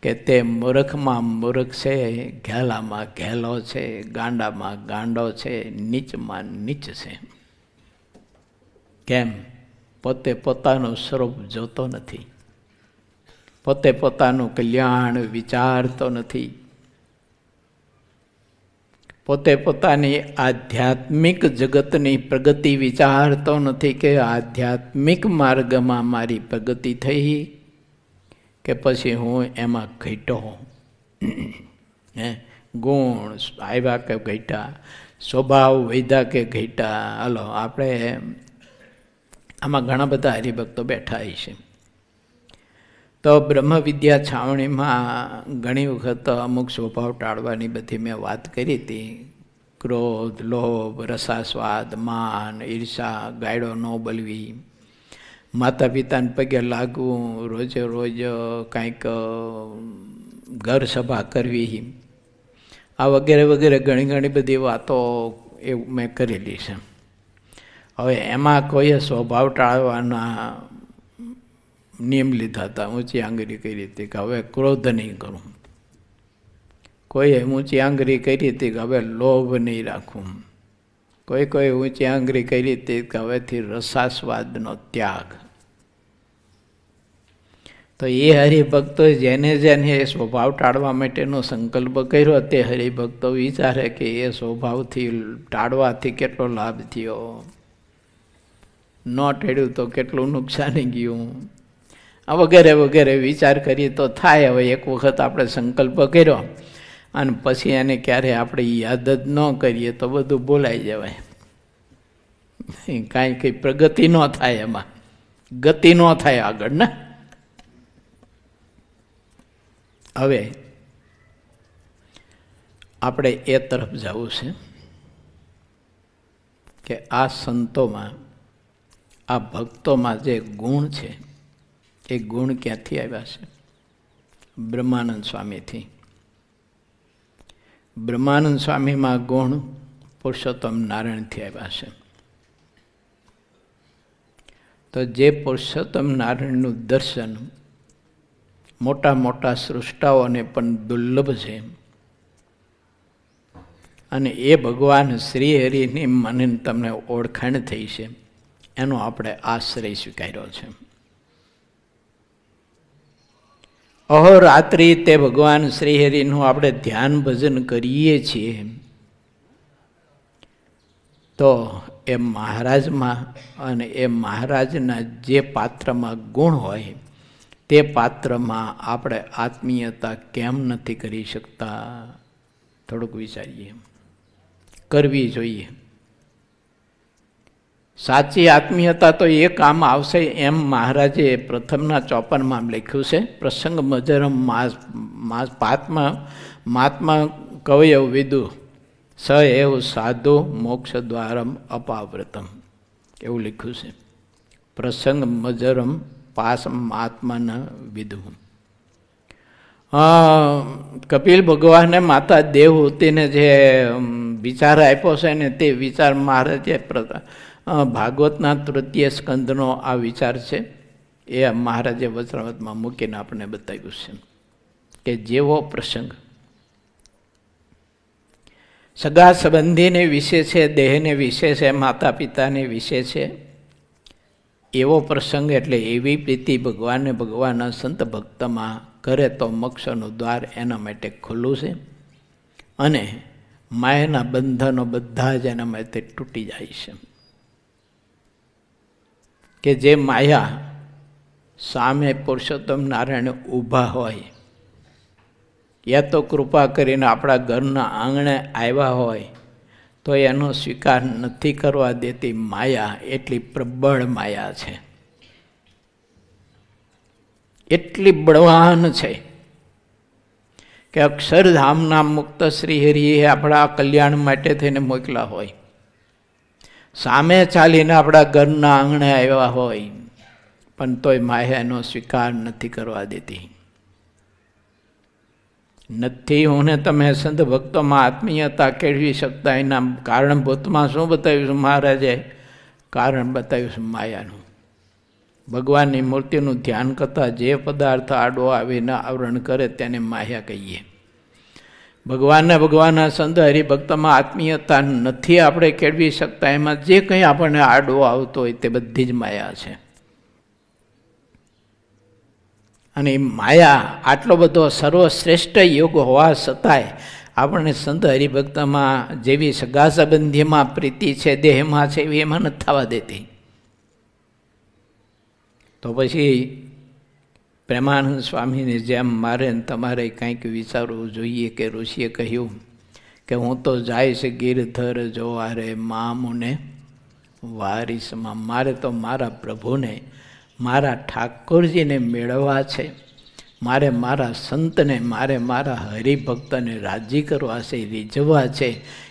કે તે મૂર્ખમાં મૂર્ખ છે, ઘેલામાં ઘેલો છે, ગાંડામાં ગાંડો છે, નીચમાં નીચ છે. કેમ? પોતે પોતાનું સ્વરૂપ જોતો નથી, પોતે પોતાનું કલ્યાણ વિચારતો નથી, પોતે પોતાની આધ્યાત્મિક જગતની પ્રગતિ વિચારતો નથી કે આધ્યાત્મિક માર્ગમાં મારી પ્રગતિ થઈ કે પછી હું એમાં ઘટ્યો. ગુણ આવ્યા કે ઘટ્યા, સ્વભાવ વધ્યા કે ઘટ્યા. હાલો, આપણે આમાં ઘણા બધા હરિભક્તો બેઠા છે. તો બ્રહ્મ વિદ્યા છાવણીમાં ઘણી વખત અમુક સ્વભાવ ટાળવાની બધી મેં વાત કરી હતી. ક્રોધ, લોભ, રસાસ્વાદ, માન, ઈર્ષા, ગાયડો ન બોલવી, માતા પિતાને પગે લાગવું, રોજે રોજ કાંઈક ઘર સભા કરવી, આ વગેરે વગેરે ઘણી ઘણી બધી વાતો એ મેં કરેલી છે. હવે એમાં કોઈએ સ્વભાવ ટાળવાના નિયમ લીધા હતા. ઊંચી આંગળી કરી હતી કે હવે ક્રોધ નહીં કરું. કોઈએ ઊંચી આંગળી કરી હતી કે હવે લોભ નહીં રાખવું. કોઈ ઊંચી આંગળી કરી હતી કે હવેથી રસાસ્વાદનો ત્યાગ. તો એ હરિભક્તો જેને જેને એ સ્વભાવ ટાળવા માટેનો સંકલ્પ કર્યો તે હરિભક્તો વિચારે કે એ સ્વભાવથી ટાળવાથી કેટલો લાભ થયો, ન ટાળ્યું તો કેટલું નુકસાની ગયું, આ વગેરે વગેરે વિચાર કરીએ તો થાય. હવે એક વખત આપણે સંકલ્પ કર્યો અને પછી એને ક્યારે આપણે યાદ જ ન કરીએ તો બધું બોલાઈ જવાય, કાંઈ કંઈ પ્રગતિ ન થાય, એમાં ગતિ ન થાય આગળ ને. હવે આપણે એ તરફ જવું છે કે આ સંતોમાં, આ ભક્તોમાં જે ગુણ છે એ ગુણ ક્યાંથી આવ્યા છે? બ્રહ્માનંદ સ્વામીથી. બ્રહ્માનંદ સ્વામીમાં ગુણ પુરુષોત્તમ નારાયણથી આવ્યા છે. તો જે પુરુષોત્તમ નારાયણનું દર્શન મોટા મોટા સૃષ્ટાઓને પણ દુર્લભ છે અને એ ભગવાન શ્રી હરિની મને તમને ઓળખાણ થઈ છે, એનો આપણે આશ્રય સ્વીકાર્યો છે. અહોરાત્રિ તે ભગવાન શ્રીહરિનું આપણે ધ્યાન ભજન કરીએ છીએ. તો એ મહારાજમાં અને એ મહારાજના જે પાત્રમાં ગુણ હોય તે પાત્રમાં આપણે આત્મીયતા કેમ નથી કરી શકતા? થોડુંક વિચારીએ. કરવી જોઈએ. સાચી આત્મીયતા તો એ કામ આવશે એમ મહારાજે પ્રથમના 54માં લખ્યું છે. પ્રસંગ મજરમ મહાત્મા કવયવ વિદુ સ એવ સાધુ મોક્ષ દ્વારમ અપાવ્રતમ એવું લખ્યું છે. પ્રસંગ મજરમ પાસમાત્માના વિદુ. કપિલ ભગવાને માતા દેવહૂતિને જે વિચાર આપ્યો છે ને તે વિચાર મહારાજે ભાગવતના તૃતીય સ્કંદનો આ વિચાર છે એ મહારાજે વચરામૃતમાં મૂકીને આપણને બતાવ્યું છે કે જેવો પ્રસંગ સગા સંબંધીને વિશે છે, દેહને વિશે છે, માતા પિતાને વિશે છે, એવો પ્રસંગ એટલે એવી પ્રીતિ ભગવાનને ભગવાનના સંત ભક્તમાં કરે તો મોક્ષનું દ્વાર એના માટે ખુલ્લું છે અને માયાના બંધનો બધા જ એના માટે તૂટી જાય છે. કે જે માયા સામે પુરુષોત્તમ નારાયણ ઊભા હોય યા તો કૃપા કરીને આપણા ઘરના આંગણે આવ્યા હોય તો એનો સ્વીકાર નથી કરવા દેતી માયા એટલી પ્રબળ માયા છે, એટલી બળવાન છે કે અક્ષરધામના મુક્ત શ્રી હરિએ આપણા કલ્યાણ માટે થઈને મોકલા હોય, સામે ચાલીને આપણા ઘરના આંગણે આવ્યા હોય, પણ તોય માયાનો સ્વીકાર નથી કરવા દેતી. નથી હું ને તમે સંત ભક્તોમાં આત્મીયતા કેળવી શકતા. એના કારણભૂતમાં શું બતાવ્યું છે મહારાજે? કારણ બતાવ્યું છે માયાનું. ભગવાનની મૂર્તિનું ધ્યાન કરતા જે પદાર્થ આડો આવીને આવરણ કરે તેને માયા કહીએ. ભગવાનના સંત હરિભક્તમાં આત્મીયતા નથી આપણે કેળવી શકતા. એમાં જે કંઈ આપણને આડો આવતો હોય તે બધી જ માયા છે. અને એ માયા આટલો બધો સર્વશ્રેષ્ઠ યોગ હોવા છતાંય આપણને સંત હરિભક્તમાં જેવી સગા સંબંધીમાં પ્રીતિ છે, દેહમાં છે, એવી એમાં નથી થવા દેતી. તો પછી પ્રેમાનંદ સ્વામીની જેમ મારે તમારે કંઈક વિચારવું જોઈએ કે ઋષિએ કહ્યું કે હું તો જાય છે ગિરધર જોવારે મામુને વારીસમાં. મારે તો મારા પ્રભુને, મારા ઠાકોરજીને મેળવવા છે, મારે મારા સંતને, મારે મારા હરિભક્તને રાજી કરવા છે, રીઝવવા છે,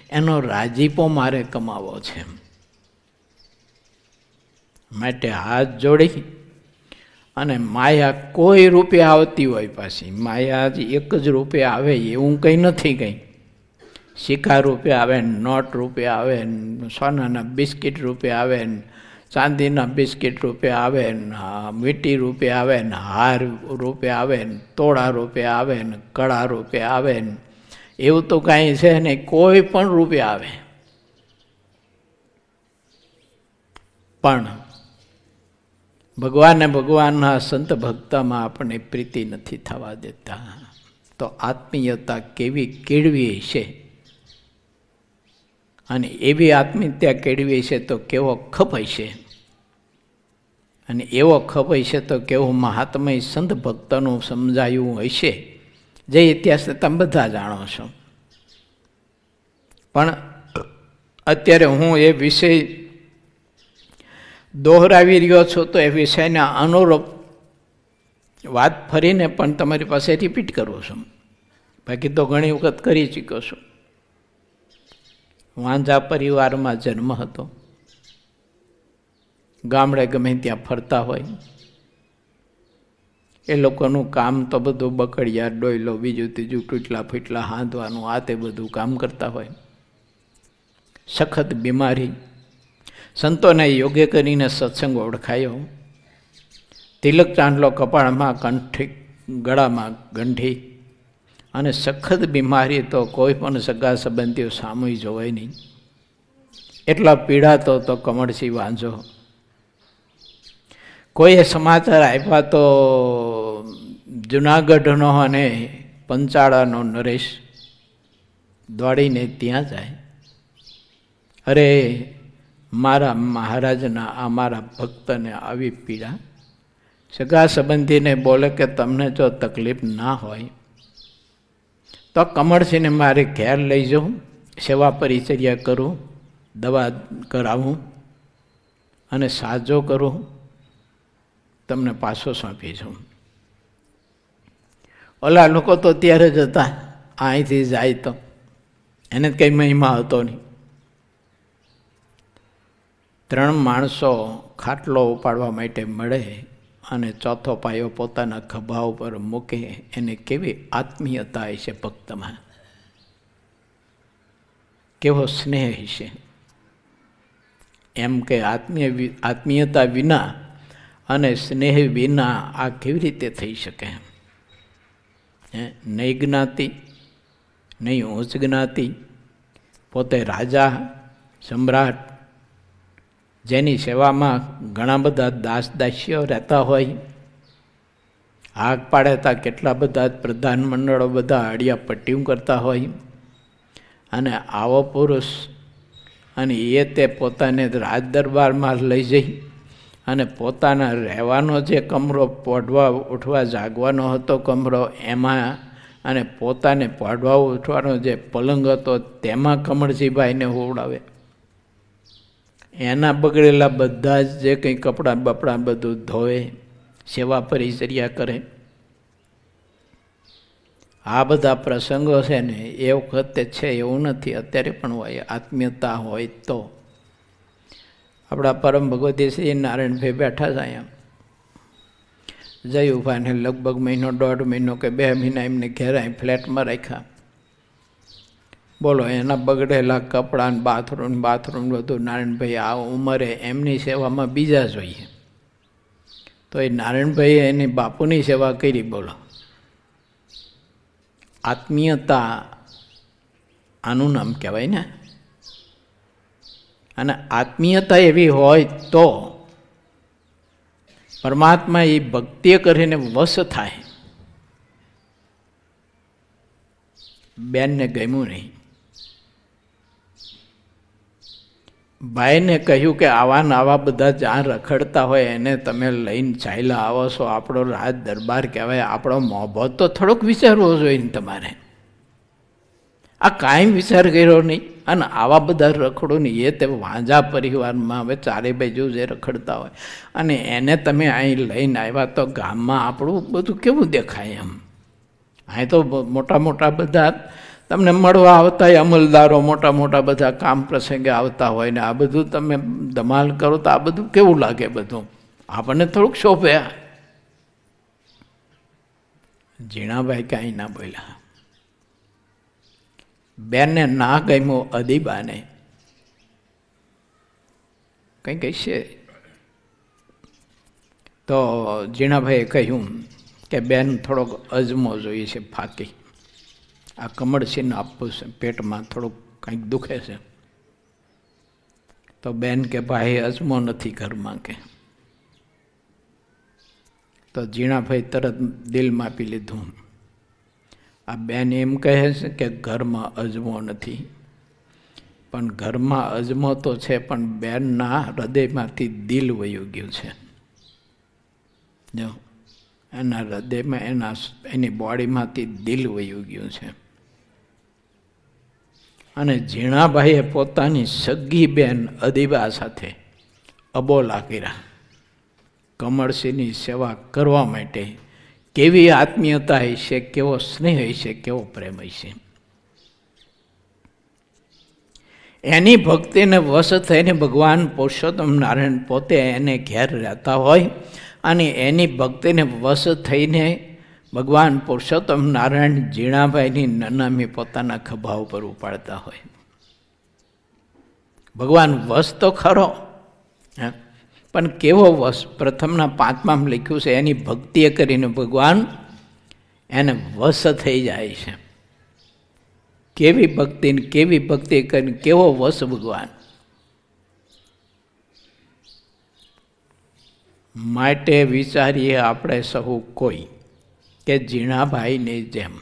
એનો રાજીપો મારે કમાવો છે. માટે હાથ જોડી અને માયા કોઈ રૂપે આવતી હોય, પાછી માયા જ એક જ રૂપે આવે એવું કંઈ નથી. કંઈ સિક્કા રૂપે આવે, નોટ રૂપે આવે, સોનાના બિસ્કિટ રૂપે આવે, ચાંદીના બિસ્કિટ રૂપે આવે, મીઠી રૂપે આવે, હાર રૂપે આવે, તોડા રૂપે આવે, કળા રૂપે આવે, એવું તો કાંઈ છે નહીં. કોઈ પણ રૂપે આવે, પણ ભગવાનના સંત ભક્તમાં આપણને પ્રીતિ નથી થવા દેતા. તો આત્મીયતા કેવી કેળવી છે, અને એવી આત્મીયતા કેળવી છે તો કેવો ખપ હશે, અને એવો ખપ હશે તો કેવું મહાત્મય સંત ભક્તનું સમજાયું હશે, જે ઇતિહાસને તમે બધા જાણો છો. પણ અત્યારે હું એ વિષય દોહરાવી રહ્યો છું તો એ વિષયના અનુરૂપ વાત ફરીને પણ તમારી પાસે રિપીટ કરું છું. બાકી તો ઘણી વખત કરી ચૂક્યો છું. વાંઝા પરિવારમાં જન્મ હતો. ગામડે ગમે ત્યાં ફરતા હોય, એ લોકોનું કામ તો બધું બકડિયા, ડોયલો, બીજું ત્રીજું, તૂટલા ફૂટલા હાંધવાનું, આ તે બધું કામ કરતા હોય. સખત બીમારી. સંતોને યોગ્ય કરીને સત્સંગ ઓળખાયો. તિલક ચાંદલો કપાળમાં, કંઠી ગળામાં ગંઠી, અને સખત બીમારી તો કોઈ પણ સગા સંબંધીઓ સામું જોવાય નહીં. એટલા પીડાતો તો કમળસિંહ વાંઝો. કોઈએ સમાચાર આપ્યા તો જુનાગઢનો અને પંચાળાનો નરેશ દોડીને ત્યાં જાય. અરે મારા મહારાજના, આ મારા ભક્તને આવી પીડા. સગા સંબંધીને બોલે કે તમને જો તકલીફ ના હોય તો કમળસિંહને મારે ઘેર લઈ જાઉં, સેવા પરિચર્યા કરું, દવા કરાવું અને સાજો કરું, તમને પાછો સોંપી જાઉં. ઓલા લોકો તો ત્યારે જ હતા, અહીંથી જાય તો એને કંઈ મહિમા હતો નહીં. 3 માણસો ખાટલો ઉપાડવા માટે મળે અને ચોથો પાયો પોતાના ખભા ઉપર મૂકે, એને કેવી આત્મીયતા હશે ભક્તમાં, કેવો સ્નેહ હશે. એમ કે આત્મીયતા વિના અને સ્નેહ વિના આ કેવી રીતે થઈ શકે? નહીં જ્ઞાતિ, નહીં ઊંચ જ્ઞાતિ, પોતે રાજા સમ્રાટ, જેની સેવામાં ઘણા બધા દાસ દાસીઓ રહેતા હોય, હાક પાડેતા કેટલા બધા પ્રધાન મંડળો બધા અડિયા પટ્ટીયું કરતા હોય, અને આવો પુરુષ, અને એ તે પોતાને રાજ દરબારમાં લઈ જઈ અને પોતાના રહેવાનો જે કમરો, પોઢવા ઉઠવા જાગવાનો હતો કમરો, એમાં અને પોતાને પોઢવા ઉઠવાનો જે પલંગ હતો તેમાં કમળસિંહભાઈને હોવડાવે. એના બગડેલા બધા જ જે કંઈ કપડાં બપડાં બધું ધોવે, સેવા પરિચર્યા કરે. આ બધા પ્રસંગો છે ને એ વખતે છે એવું નથી, અત્યારે પણ હોય. આત્મીયતા હોય તો આપણા પરમ ભગવતી શ્રી નારાયણભાઈ બેઠા છે અહીંયા. જયુભાઈને લગભગ મહિનો, 1.5 મહિનો કે 2 મહિના એમને ઘેર અહીં ફ્લેટમાં રાખ્યા. બોલો, એના બગડેલા કપડાં, બાથરૂમ બધું. નારાયણભાઈ આ ઉંમરે એમની સેવામાં બીજા જોઈએ, તો એ નારાયણભાઈ એની બાપુની સેવા કરી. બોલો, આત્મીયતા આનું નામ કહેવાય ને. અને આત્મીયતા એવી હોય તો પરમાત્મા એ ભક્તિ કરીને વશ થાય. બેનને ગમ્યું નહીં. ભાઈને કહ્યું કે આવા ને આવા બધા જ્યાં રખડતા હોય એને તમે લઈને ચાલ્યા આવો છો, આપણો રાજ દરબાર કહેવાય, આપણો મોભો તો થોડોક વિચારવો જોઈએ ને તમારે. આ કાંઈ વિચાર કર્યો નહીં. અને આવા બધા રખડો નહીં, એ તે વાંઝા પરિવારમાં હવે ચારે બાજુ જે રખડતા હોય અને એને તમે અહીં લઈને આવ્યા તો ગામમાં આપણું બધું કેવું દેખાય એમ. અહીં તો મોટા મોટા બધા તમને મળવા આવતા હોય, અમલદારો મોટા મોટા બધા કામ પ્રસંગે આવતા હોય ને આ બધું તમે ધમાલ કરો તો આ બધું કેવું લાગે? બધું આપણને થોડુંક શોભે. ઝીણાભાઈ કાંઈ ના બોલ્યા. બેનને ના ગમ્યું અદીબાને. કંઈ કહેશે તો ઝીણાભાઈએ કહ્યું કે બેન થોડોક અજમો જોઈએ છે, ફાકી. આ કમળસીને આપવું છે, પેટમાં થોડુંક કંઈક દુખે છે. તો બેન કે ભાઈ અજમો નથી ઘરમાં કે. તો ઝીણાભાઈ તરત દિલમાં આપી લીધું. આ બેન એમ કહે છે કે ઘરમાં અજમો નથી, પણ ઘરમાં અજમો તો છે, પણ બેનના હૃદયમાંથી દિલ વયું ગયું છે. જો એના હૃદયમાં એની બોડીમાંથી દિલ વયું ગયું છે. અને ઝીણાભાઈએ પોતાની સગી બેન અદીબા સાથે અબોલા કર્યા કમળસિંહની સેવા કરવા માટે. કેવી આત્મીયતા હશે, કેવો સ્નેહ હશે, કેવો પ્રેમ હશે. એની ભક્તિને વશ થઈને ભગવાન પુરુષોત્તમ નારાયણ પોતે એને ઘેર રહેતા હોય અને એની ભક્તિને વશ થઈને ભગવાન પુરુષોત્તમ નારાયણ ઝીણાભાઈની નનામી પોતાના ખભા ઉપર ઉપાડતા હોય. ભગવાન વશ તો ખરો, પણ કેવો વશ? પ્રથમના 5માં લખ્યું છે એની ભક્તિએ કરીને ભગવાન એને વશ થઈ જાય છે. કેવી ભક્તિ કરીને કેવો વશ ભગવાન. માટે વિચારીએ આપણે સહુ કોઈ કે ઝીણાભાઈની જેમ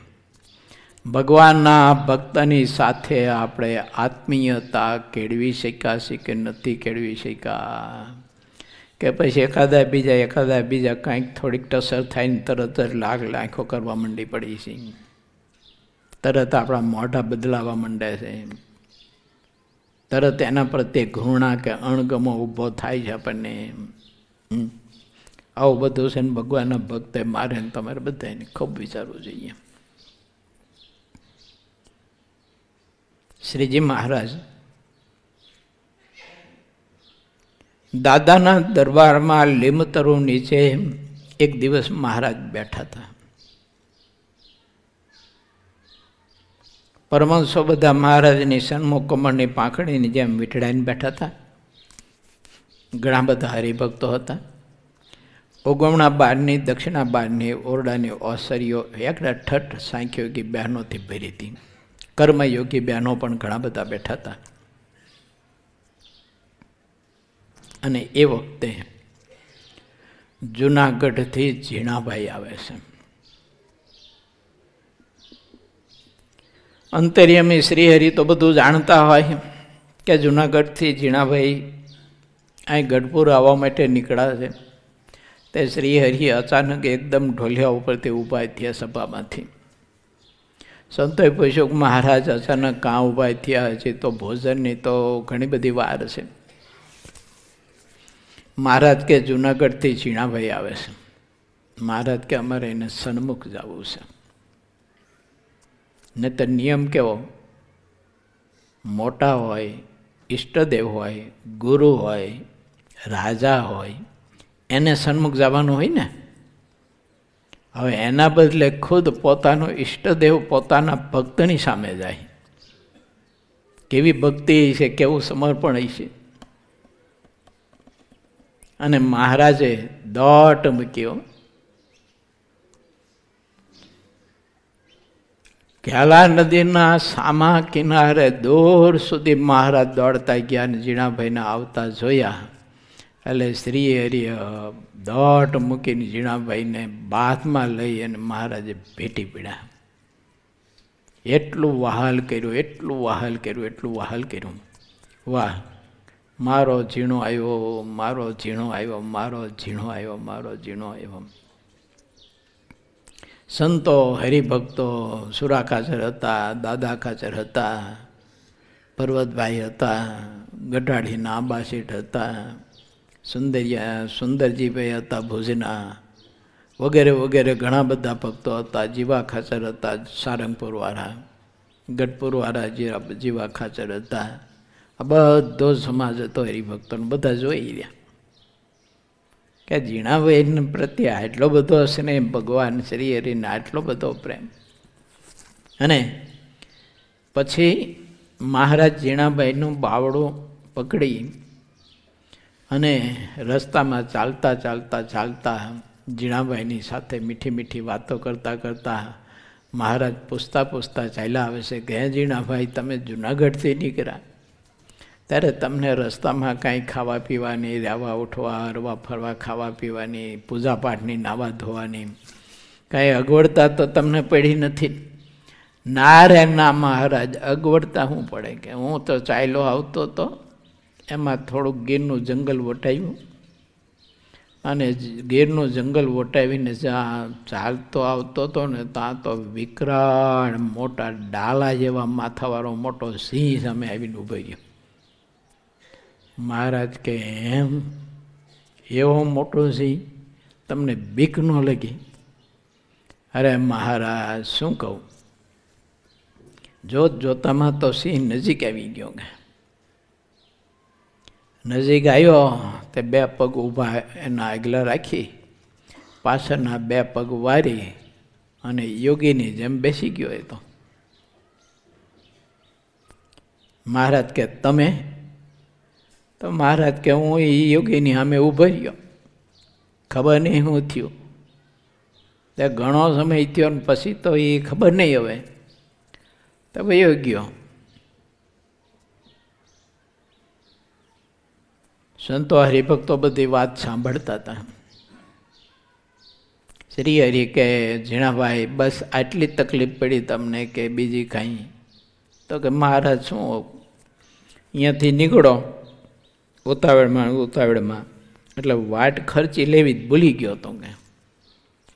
ભગવાનના ભક્તની સાથે આપણે આત્મીયતા કેળવી શક્યા કે નથી કેળવી શક્યા? કે પછી એકાદા બીજા કાંઈક થોડીક ટસર થાય ને તરત જ લાખો કરવા માંડી પડી છે, તરત આપણા મોઢા બદલાવા માંડે છે, તરત એના પ્રત્યે ઘૃણા કે અણગમો ઊભો થાય છે આપણને. આવું બધું છે ને ભગવાનના ભક્તે મારે ને તમારે બધાને ખૂબ વિચારવું જોઈએ. શ્રીજી મહારાજ દાદાના દરબારમાં લીમતરુ નીચે એક દિવસ મહારાજ બેઠા હતા. પરમહંસો બધા મહારાજની સન્મુખ કમળની પાંખડીની જેમ વીંટળાઈને બેઠા હતા. ઘણા બધા હરિભક્તો હતા. ઓગમણા બારની દક્ષિણા બારની ઓરડાની ઓસરીઓ એકડા ઠઠ સાંખ્યોગી બહેનોથી ભરી હતી. કર્મયોગી બહેનો પણ ઘણા બધા બેઠા હતા. અને એ વખતે જૂનાગઢથી ઝીણાભાઈ આવે છે. અંતર્યામી શ્રીહરિ તો બધું જાણતા હોય કે જૂનાગઢથી ઝીણાભાઈ અહીં ગઢપુર આવવા માટે નીકળ્યા છે. તે શ્રીહરિ અચાનક એકદમ ઢોલિયા ઉપરથી ઊભા થયા સભામાંથી. સંતોએ પૂછ્યું કે મહારાજ અચાનક કાં ઊભા થયા? હજી તો ભોજનની તો ઘણી બધી વાર છે. મહારાજ કે જૂનાગઢથી ઝીણાભાઈ આવે છે. મહારાજ કે અમારે એને સન્મુખ જવું છે. ને તો નિયમ કેવો, મોટા હોય, ઈષ્ટદેવ હોય, ગુરુ હોય, રાજા હોય, એને સન્મુખ જવાનું હોય ને. હવે એના બદલે ખુદ પોતાનો ઈષ્ટદેવ પોતાના ભક્તની સામે જાય. કેવી ભક્તિ છે, કેવું સમર્પણ છે. અને મહારાજે દોટ મૂક્યો. ઘેલા નદીના સામા કિનારે દૂર સુધી મહારાજ દોડતા ગયા અને જીણાભાઈને આવતા જોયા. એટલે શ્રી હરિએ દોટ મૂકીને જીણાભાઈને બાથમાં લઈ અને મહારાજે ભેટી પીડ્યા. એટલું વહાલ કર્યું, એટલું વહાલ કર્યું, એટલું વહાલ કર્યું. વાહ, મારો ઝીણો આવ્યો, મારો ઝીણો આવ્યો, મારો ઝીણો આવ્યો, મારો ઝીણો આવ્યો. સંતો, હરિભક્તો, સુરા ખાચર હતા, દાદા ખાચર હતા, પર્વતભાઈ હતા, ગઢાડીના આંબાસીઠ હતા, સુંદરજીભાઈ હતા ભુજના, વગેરે વગેરે ઘણા બધા ભક્તો હતા. જીવા ખાચર હતા સારંગપુરવાળા, ગઢપુરવાળા જીવા ખાચર હતા. આ બધો સમાજ હતો હરિભક્તોને. બધા જોઈ રહ્યા કે જીણાભાઈ પ્રત્યે આટલો બધો સ્નેહ, ભગવાન શ્રી હરિને આટલો બધો પ્રેમ. અને પછી મહારાજ જીણાભાઈનું બાવડું પકડી અને રસ્તામાં ચાલતા ચાલતા ચાલતા જીણાભાઈની સાથે મીઠી મીઠી વાતો કરતા કરતા મહારાજ પૂછતા પૂછતા ચાલ્યા આવે છે કે, હે જીણાભાઈ, તમે જુનાગઢથી નીકળ્યા ત્યારે તમને રસ્તામાં કાંઈ ખાવા પીવાની, રહેવા ઉઠવા, હરવા ફરવા, ખાવા પીવાની, પૂજાપાઠની, નાવા ધોવાની કાંઈ અગવડતા તો તમને પડી નથી? ના રે ના મહારાજ, અગવડતા શું પડે કે હું તો ચાલ્યો આવતો તો એમાં થોડુંક ગીરનું જંગલ વટાવ્યું અને ગીરનું જંગલ વટાવીને જ્યાં ચાલતો આવતો હતો ને ત્યાં તો વિકરાળ મોટા ડાલા જેવા માથાવાળો મોટો સિંહ સામે આવીને ઊભો રહ્યો. મહારાજ કે, એમ એવો મોટો સિંહ, તમને બીક ન લાગી? અરે મહારાજ, શું કહું, જોત જોતામાં તો સિંહ નજીક આવી ગયો. નજીક આવ્યો તે બે પગ ઊભા એના આગલા રાખી, પાછળના બે પગ વારી અને યોગીની જેમ બેસી ગયો. એ તો મહારાજ કે, તમે? તો મહારાજ કે, હું એ યોગીની સામે ઊભો રહ્યો, ખબર નહીં શું થયું. તે ઘણો સમય થયો ને પછી તો એ ખબર નહીં. હવે તો વયો ગયો. સંતો હરિભક્તો બધી વાત સાંભળતા હતા. શ્રી હરિ કે, જીણાભાઈ, બસ આટલી તકલીફ પડી તમને કે બીજી કાંઈ? તો કે, મહારાજ શું, અહીંયાથી નીકળો ઉતાવળમાં એટલે વાટ ખર્ચી લેવી જ ભૂલી ગયો હતો. કે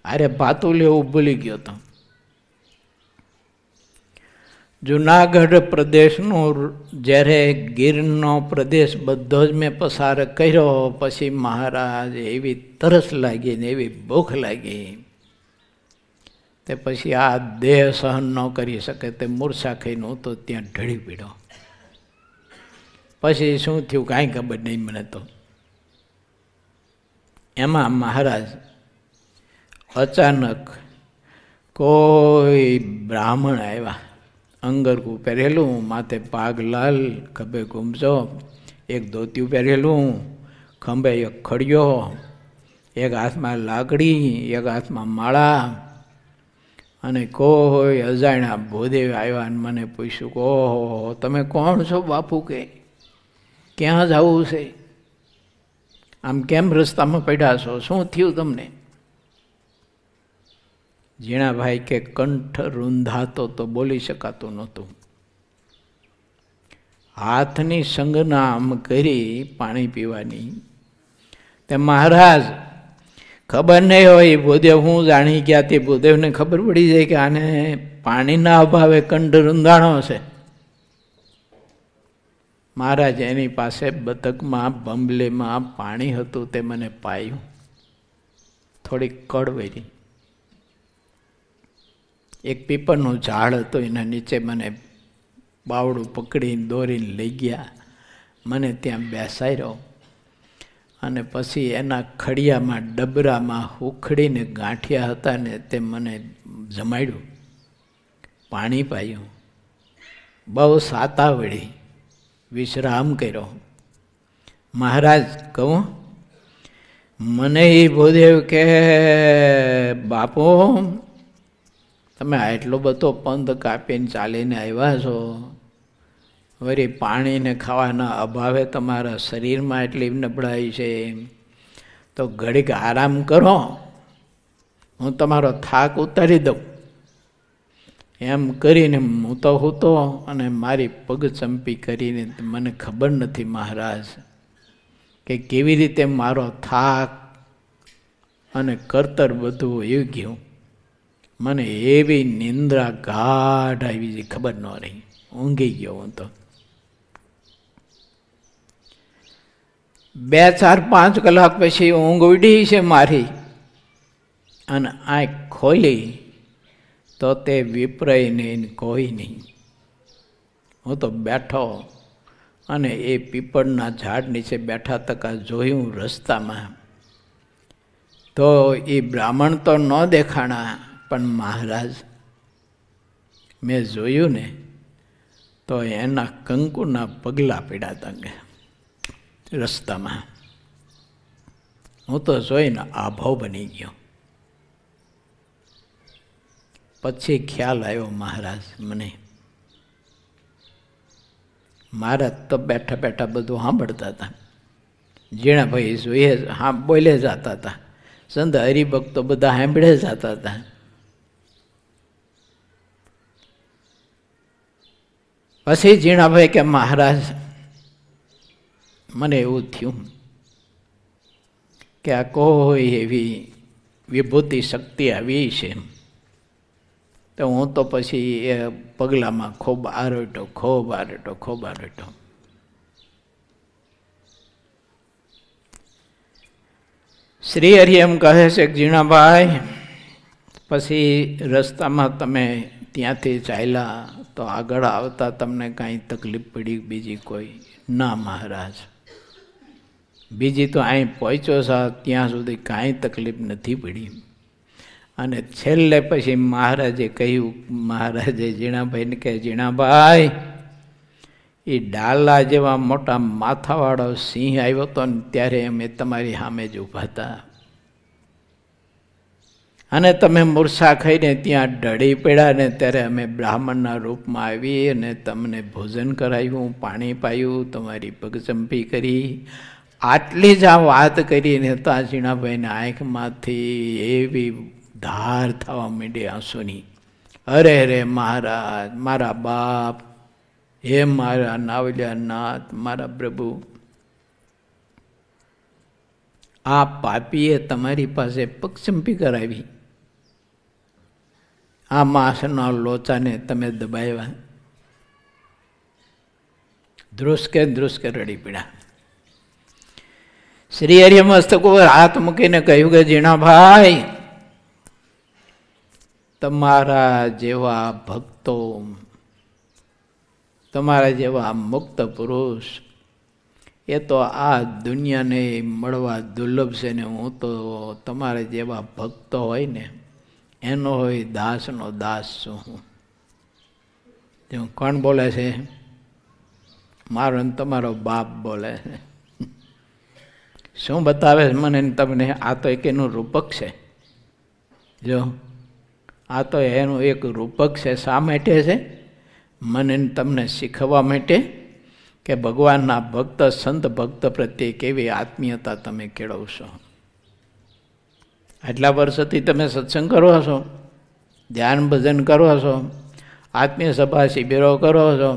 અરે ભાતું લેવું ભૂલી ગયો હતો. જુનાગઢ પ્રદેશનો જ્યારે ગીરનો પ્રદેશ બધો જ મેં પસાર કર્યો પછી મહારાજ એવી તરસ લાગી ને એવી ભૂખ લાગી તે પછી આ દેહ સહન ન કરી શકે તે મૂર્છા ખાઈને હું તો ત્યાં ઢળી પીડ્યો. પછી શું થયું કાંઈ ખબર નહીં મને તો. એમાં મહારાજ અચાનક કોઈ બ્રાહ્મણ આવ્યા, અંગરકું પહેરેલું, માથે પાગ લાલ, ખભે ગુમજો, એક ધોતિયું પહેરેલું, ખંભે એક ખડિયો, એક હાથમાં લાકડી, એક હાથમાં માળા. અને કોઈ અજાણ્યા ભૂદેવ આવ્યા અને મને પૂછ્યું કે, ઓહો, તમે કોણ છો બાપુ? કે ક્યાં જવું છે? આમ કેમ રસ્તામાં પડ્યા છો? શું થયું તમને? જીણાભાઈ કે, કંઠ રૂંધાતો તો બોલી શકાતું નહોતું. હાથની સંજ્ઞા આમ કરી પાણી પીવાની. તે મહારાજ ખબર નહીં હોય, ભૂદેવ હું જાણી ગયા. તે ભૂદેવને ખબર પડી જાય કે આને પાણીના અભાવે કંઠ રૂંધાણો છે. મહારાજ એની પાસે બતકમાં બંબલીમાં પાણી હતું તે મને પાયું, થોડીક કડવેરી. એક પીપળનું ઝાડ હતું, એના નીચે મને બાવડું પકડીને દોરીને લઈ ગયા, મને ત્યાં બેસાડ્યો અને પછી એના ખડિયામાં ડબરામાં ઉખડીને ગાંઠિયા હતા ને તે મને જમાડ્યું, પાણી પાયું, બહુ સાતાવડી, વિશ્રામ કર્યો. મહારાજ કહું, મને એ ભૂદેવ કે બાપુ તમે આટલો બધો પંથ કાપીને ચાલીને આવ્યા છો, વળી પાણીને ખાવાના અભાવે તમારા શરીરમાં એટલી નબળાઈ છે, તો ઘડીક આરામ કરો, હું તમારો થાક ઉતારી દઉં. એમ કરીને હું તો હતો અને મારી પગ ચંપી કરીને મને ખબર નથી મહારાજ કે કેવી રીતે મારો થાક અને કરતર બધું વયું ગયું. મને એવી નિંદ્રા ગાઢ આવી ખબર ન રહી, ઊંઘી ગયો હું તો. 2, 4, 5 કલાક પછી ઊંઘ ઉડી છે મારી, અને આંખ ખોલી તો તે વિપરાય નહીં, કોઈ નહીં. હું તો બેઠો અને એ પીપળના ઝાડ નીચે બેઠા તકા જોયું રસ્તામાં, તો એ બ્રાહ્મણ તો ન દેખાણા, પણ મહારાજ મેં જોયું ને તો એના કંકુના પગલાં પીડાતા ગયા રસ્તામાં. હું તો જોઈને આભાવ બની ગયો. પછી ખ્યાલ આવ્યો મહારાજ મને. મહારાજ તો બેઠા બેઠા બધું સાંભળતા હતા. જીણાભાઈ જોઈએ હા બોલે જતા હતા, સંત હરિભક્તો બધા સાંભળે જતા હતા. પછી જીણાભાઈ કે મહારાજ મને એવું થયું કે આ કોઈ એવી વિભૂતિ શક્તિ આવી છે. તો હું તો પછી એ પગલામાં ખૂબ આરોટ્યો. શ્રી હરિ એમ કહે છે કે જીણાભાઈ પછી રસ્તામાં તમે ત્યાંથી ચાલ્યા તો આગળ આવતા તમને કાંઈ તકલીફ પડી બીજી કોઈ? ના મહારાજ, બીજી તો અહીં પહોંચ્યો છે ત્યાં સુધી કાંઈ તકલીફ નથી પડી. અને છેલ્લે પછી મહારાજે કહ્યું, મહારાજે જીણાભાઈને કહે, જીણાભાઈ એ ડાલા જેવા મોટા માથાવાળો સિંહ આવ્યો હતો ને ત્યારે અમે તમારી સામે જ ઊભા હતા, અને તમે મૂર્છા ખાઈને ત્યાં ઢળી પડ્યા ને ત્યારે અમે બ્રાહ્મણના રૂપમાં આવી અને તમને ભોજન કરાવ્યું, પાણી પાયું, તમારી પગચંપી કરી. આટલી જ આ વાત કરીને હતા જીણાભાઈના આંખમાંથી એવી ધાર થવા માંડી આંસુની. અરે રે મહારાજ, મારા બાપ, હે મારા નાવલ્યા નાથ, મારા પ્રભુ, આ પાપીએ તમારી પાસે પગચંપી કરાવી, આ માંસના લોચાને તમે દબાવ્યા. ધ્રુસકે રડી પડ્યા. શ્રી હરિ મસ્તક ઉપર હાથ મૂકીને કહ્યું કે જીણાભાઈ તમારા જેવા ભક્તો, તમારા જેવા મુક્ત પુરુષ એ તો આ દુનિયાને મળવા દુર્લભ છે ને. હું તો તમારા જેવા ભક્તો હોય ને એનો હોય દાસનો દાસ છું હું. કોણ બોલે છે? મારો ને તમારો બાપ બોલે છે. શું બતાવે છે મને તમને? આ તો એક એનું રૂપક છે. જો આ તો એનું એક રૂપક છે. શા માટે છે? મને તમને શીખવવા માટે કે ભગવાનના ભક્ત, સંત ભક્ત પ્રત્યે કેવી આત્મીયતા તમે કેળવશો. આટલા વર્ષોથી તમે સત્સંગ કરો છો, ધ્યાન ભજન કરો છો, આત્મીય સભા શિબિરો કરો છો,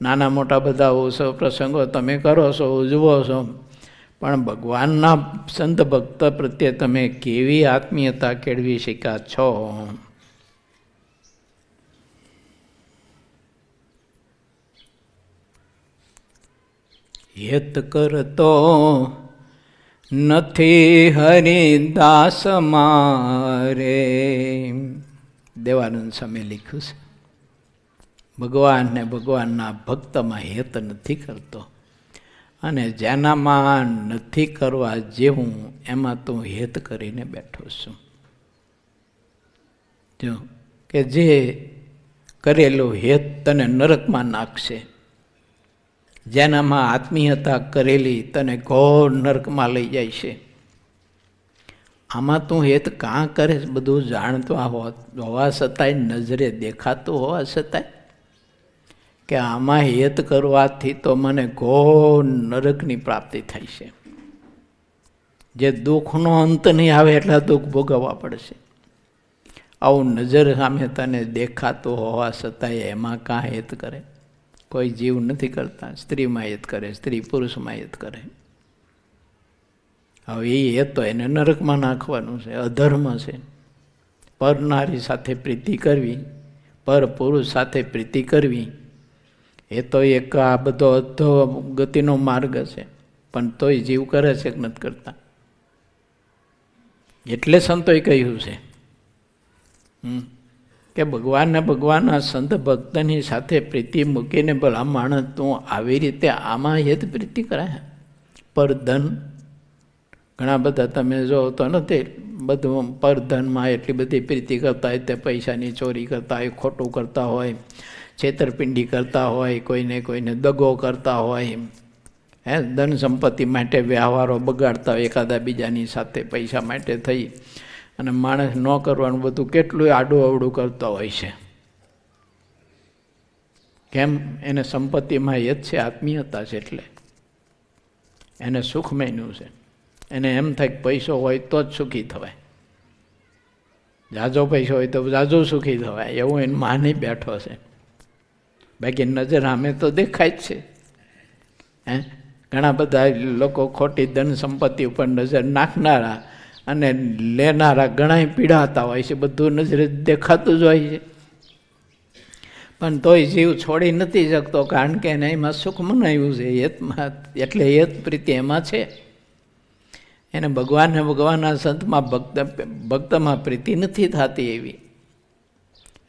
નાના મોટા બધા ઉત્સવ પ્રસંગો તમે કરો છો, ઉજવો છો, પણ ભગવાનના સંત ભક્ત પ્રત્યે તમે કેવી આત્મીયતા કેળવી શક્યા છો? યત કરતો નથી હરિદાસ મારે, દેવાનંદ સ્વામી લખ્યું છે, ભગવાનને ભગવાનના ભક્તમાં હેત નથી કરતો, અને જેનામાં નથી કરવા જેવું એમાં તું હેત કરીને બેઠો છું. જો કે જે કરેલું હેત તને નરકમાં નાખશે, જેનામાં આત્મીયતા કરેલી તને ઘોર નરકમાં લઈ જાય છે. આમાં તું હેત કાં કરે? બધું જાણતો હોવા છતાંય, નજરે દેખાતું હોવા છતાંય, કે આમાં હેત કરવાથી તો મને ઘોર નરકની પ્રાપ્તિ થાય છે. જે દુઃખનો અંત નહીં આવે એટલા દુઃખ ભોગવવા પડશે. આવું નજર સામે તને દેખાતું હોવા છતાંય એમાં કાં હેત કરે? કોઈ જીવ નથી કરતા. સ્ત્રીમાં હેત કરે, સ્ત્રી પુરુષમાં હેત કરે. હવે એ હેત તો એને નરકમાં નાખવાનું છે, અધર્મ છે. પર નારી સાથે પ્રીતિ કરવી, પર પુરુષ સાથે પ્રીતિ કરવી, એ તો એક આ બધો અધો ગતિનો માર્ગ છે. પણ તોય જીવ કરે છે કે નથી કરતા? એટલે સંતોએ કહ્યું છે કે ભગવાનને ભગવાનના સંત ભક્તની સાથે પ્રીતિ મૂકીને ભલા માણસ તું આવી રીતે આમાં હેત પ્રીતિ કરાય. પર ધન ઘણા બધા તમે જો તો નથી, બધું પર ધનમાં એટલી બધી પ્રીતિ કરતા હોય, તે પૈસાની ચોરી કરતા હોય, ખોટું કરતા હોય, છેતરપિંડી કરતા હોય, કોઈને દગો કરતા હોય, ધન સંપત્તિ માટે વ્યવહારો બગાડતા હોય એકાદા બીજાની સાથે પૈસા માટે થઈ, અને માણસ ન કરવાનું બધું કેટલું આડું અવડું કરતો હોય છે. કેમ? એને સંપત્તિમાં હેત છે, આત્મીયતા છે, એટલે એને સુખ મેન્યું છે. એને એમ થાય કે પૈસો હોય તો જ સુખી થવાય, જાજો પૈસો હોય તો જાજો સુખી થવાય, એવું એને માની બેઠો છે. બાકી નજર સામે તો દેખાય જ છે. ઘણા બધા લોકો ખોટી ધન સંપત્તિ ઉપર નજર નાખનારા અને લેનારા ઘણા પીડાતા હોય છે, બધું નજરે દેખાતું જ હોય છે. પણ તોય જીવ છોડી નથી શકતો, કારણ કે એને એમાં સુખ મનાવ્યું છે હેતમાં, એટલે હેત પ્રીતિ એમાં છે. એને ભગવાનને ભગવાનના સંતમાં ભક્તમાં પ્રીતિ નથી થતી એવી,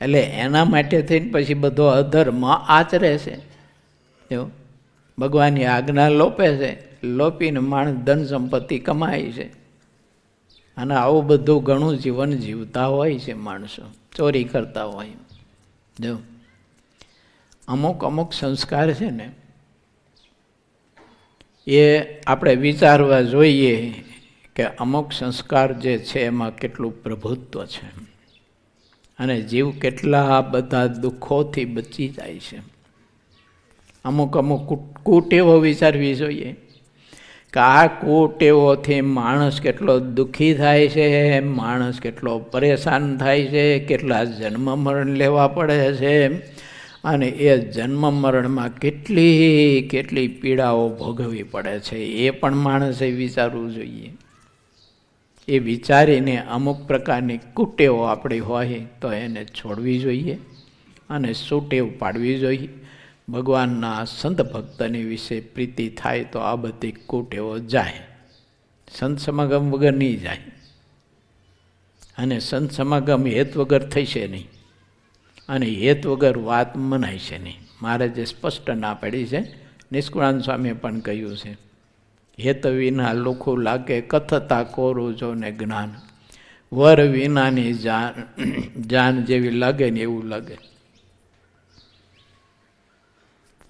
એટલે એના માટે થઈને પછી બધો અધર્મ આચરે છે. જો ભગવાનની આજ્ઞા લોપે છે, લોપીને માણસ ધન સંપત્તિ કમાય છે, અને આવું બધું ઘણું જીવન જીવતા હોય છે. માણસો ચોરી કરતા હોય. જો અમુક સંસ્કાર છે ને, એ આપણે વિચારવા જોઈએ કે અમુક સંસ્કાર જે છે એમાં કેટલું પ્રભુત્વ છે, અને જીવ કેટલા બધા દુઃખોથી બચી જાય છે. અમુક કુટેવો વિચારવી જોઈએ કે આ કુટેવોથી માણસ કેટલો દુઃખી થાય છે, માણસ કેટલો પરેશાન થાય છે, કેટલા જન્મ મરણ લેવા પડે છે, અને એ જન્મ મરણમાં કેટલી પીડાઓ ભોગવવી પડે છે. એ પણ માણસે વિચારવું જોઈએ. એ વિચારીને અમુક પ્રકારની કુટેવો આપણી હોય તો એને છોડવી જોઈએ અને સુટેવ પાડવી જોઈએ. ભગવાનના સંત ભક્તની વિશે પ્રીતિ થાય તો આ બધી કુટેવો જાય. સંત સમાગમ વગર નહીં જાય, અને સંત સમાગમ હેત વગર થશે નહીં, અને હેત વગર વાત મનાય છે નહીં. મારે જે સ્પષ્ટ ના પડી છે, નિષ્કુળાનંદ સ્વામીએ પણ કહ્યું છે, હેત વિના લુખું લાગે કથતા કોરું જો ને જ્ઞાન, વર વિનાની જાન જેવી લાગે ને એવું લાગે.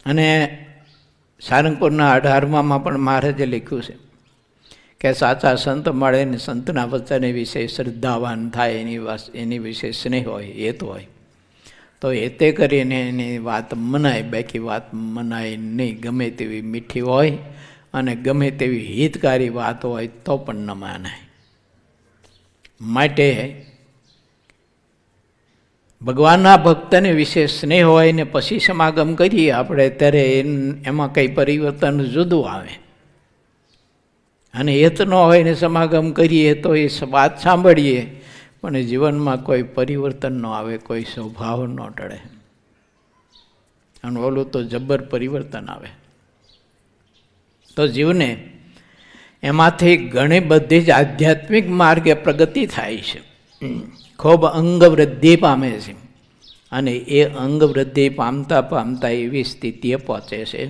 અને સારંગપુરના 18માં પણ મહારાજે લખ્યું છે કે સાચા સંત મળે ને સંતના વચન વિશે શ્રદ્ધાવાન થાય, એની વિશે સ્નેહ હોય, હેત હોય, તો હેતે કરીને એની વાત મનાય. બાકી વાત મનાય નહીં. ગમે તેવી મીઠી હોય અને ગમે તેવી હિતકારી વાત હોય તો પણ ન માનાય. માટે ભગવાનના ભક્તને વિશે સ્નેહ હોય ને પછી સમાગમ કરીએ આપણે, ત્યારે એમાં કંઈ પરિવર્તન જુદું આવે. અને હેત ન હોય ને સમાગમ કરીએ તો એ વાત સાંભળીએ પણ જીવનમાં કોઈ પરિવર્તન ન આવે, કોઈ સ્વભાવ ન ટળે, અને ઓલું તો જબર પરિવર્તન આવે. તો જીવને એમાંથી ઘણી બધી જ આધ્યાત્મિક માર્ગે પ્રગતિ થાય છે. ખૂબ અંગ વૃદ્ધિ પામે છે અને એ અંગ વૃદ્ધિ પામતા પામતા એવી સ્થિતિએ પહોંચે છે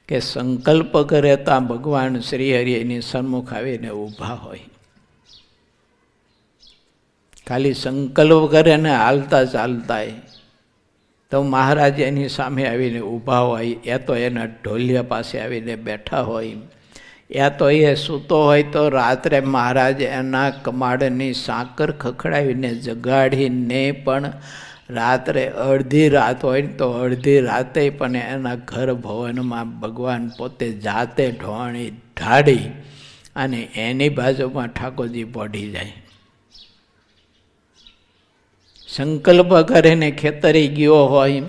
કે સંકલ્પ કરે તો ભગવાન શ્રીહરિ એની સન્મુખ આવીને ઊભા હોય. ખાલી સંકલ્પ કરે ને હાલતા ચાલતા તો મહારાજ એની સામે આવીને ઊભા હોય, યા તો એના ઢોલિયા પાસે આવીને બેઠા હોય, યા તો એ સૂતો હોય તો રાત્રે મહારાજ એના કમાડની સાકર ખખડાવીને જગાડીને પણ રાત્રે અડધી રાત હોય તો અડધી રાતે પણ એના ઘર ભવનમાં ભગવાન પોતે જાતે ઢોણી ઢાળી અને એની બાજુમાં ઠાકોરજી પોઢી જાય. સંકલ્પ કરીને ખેતરી ગયો હોય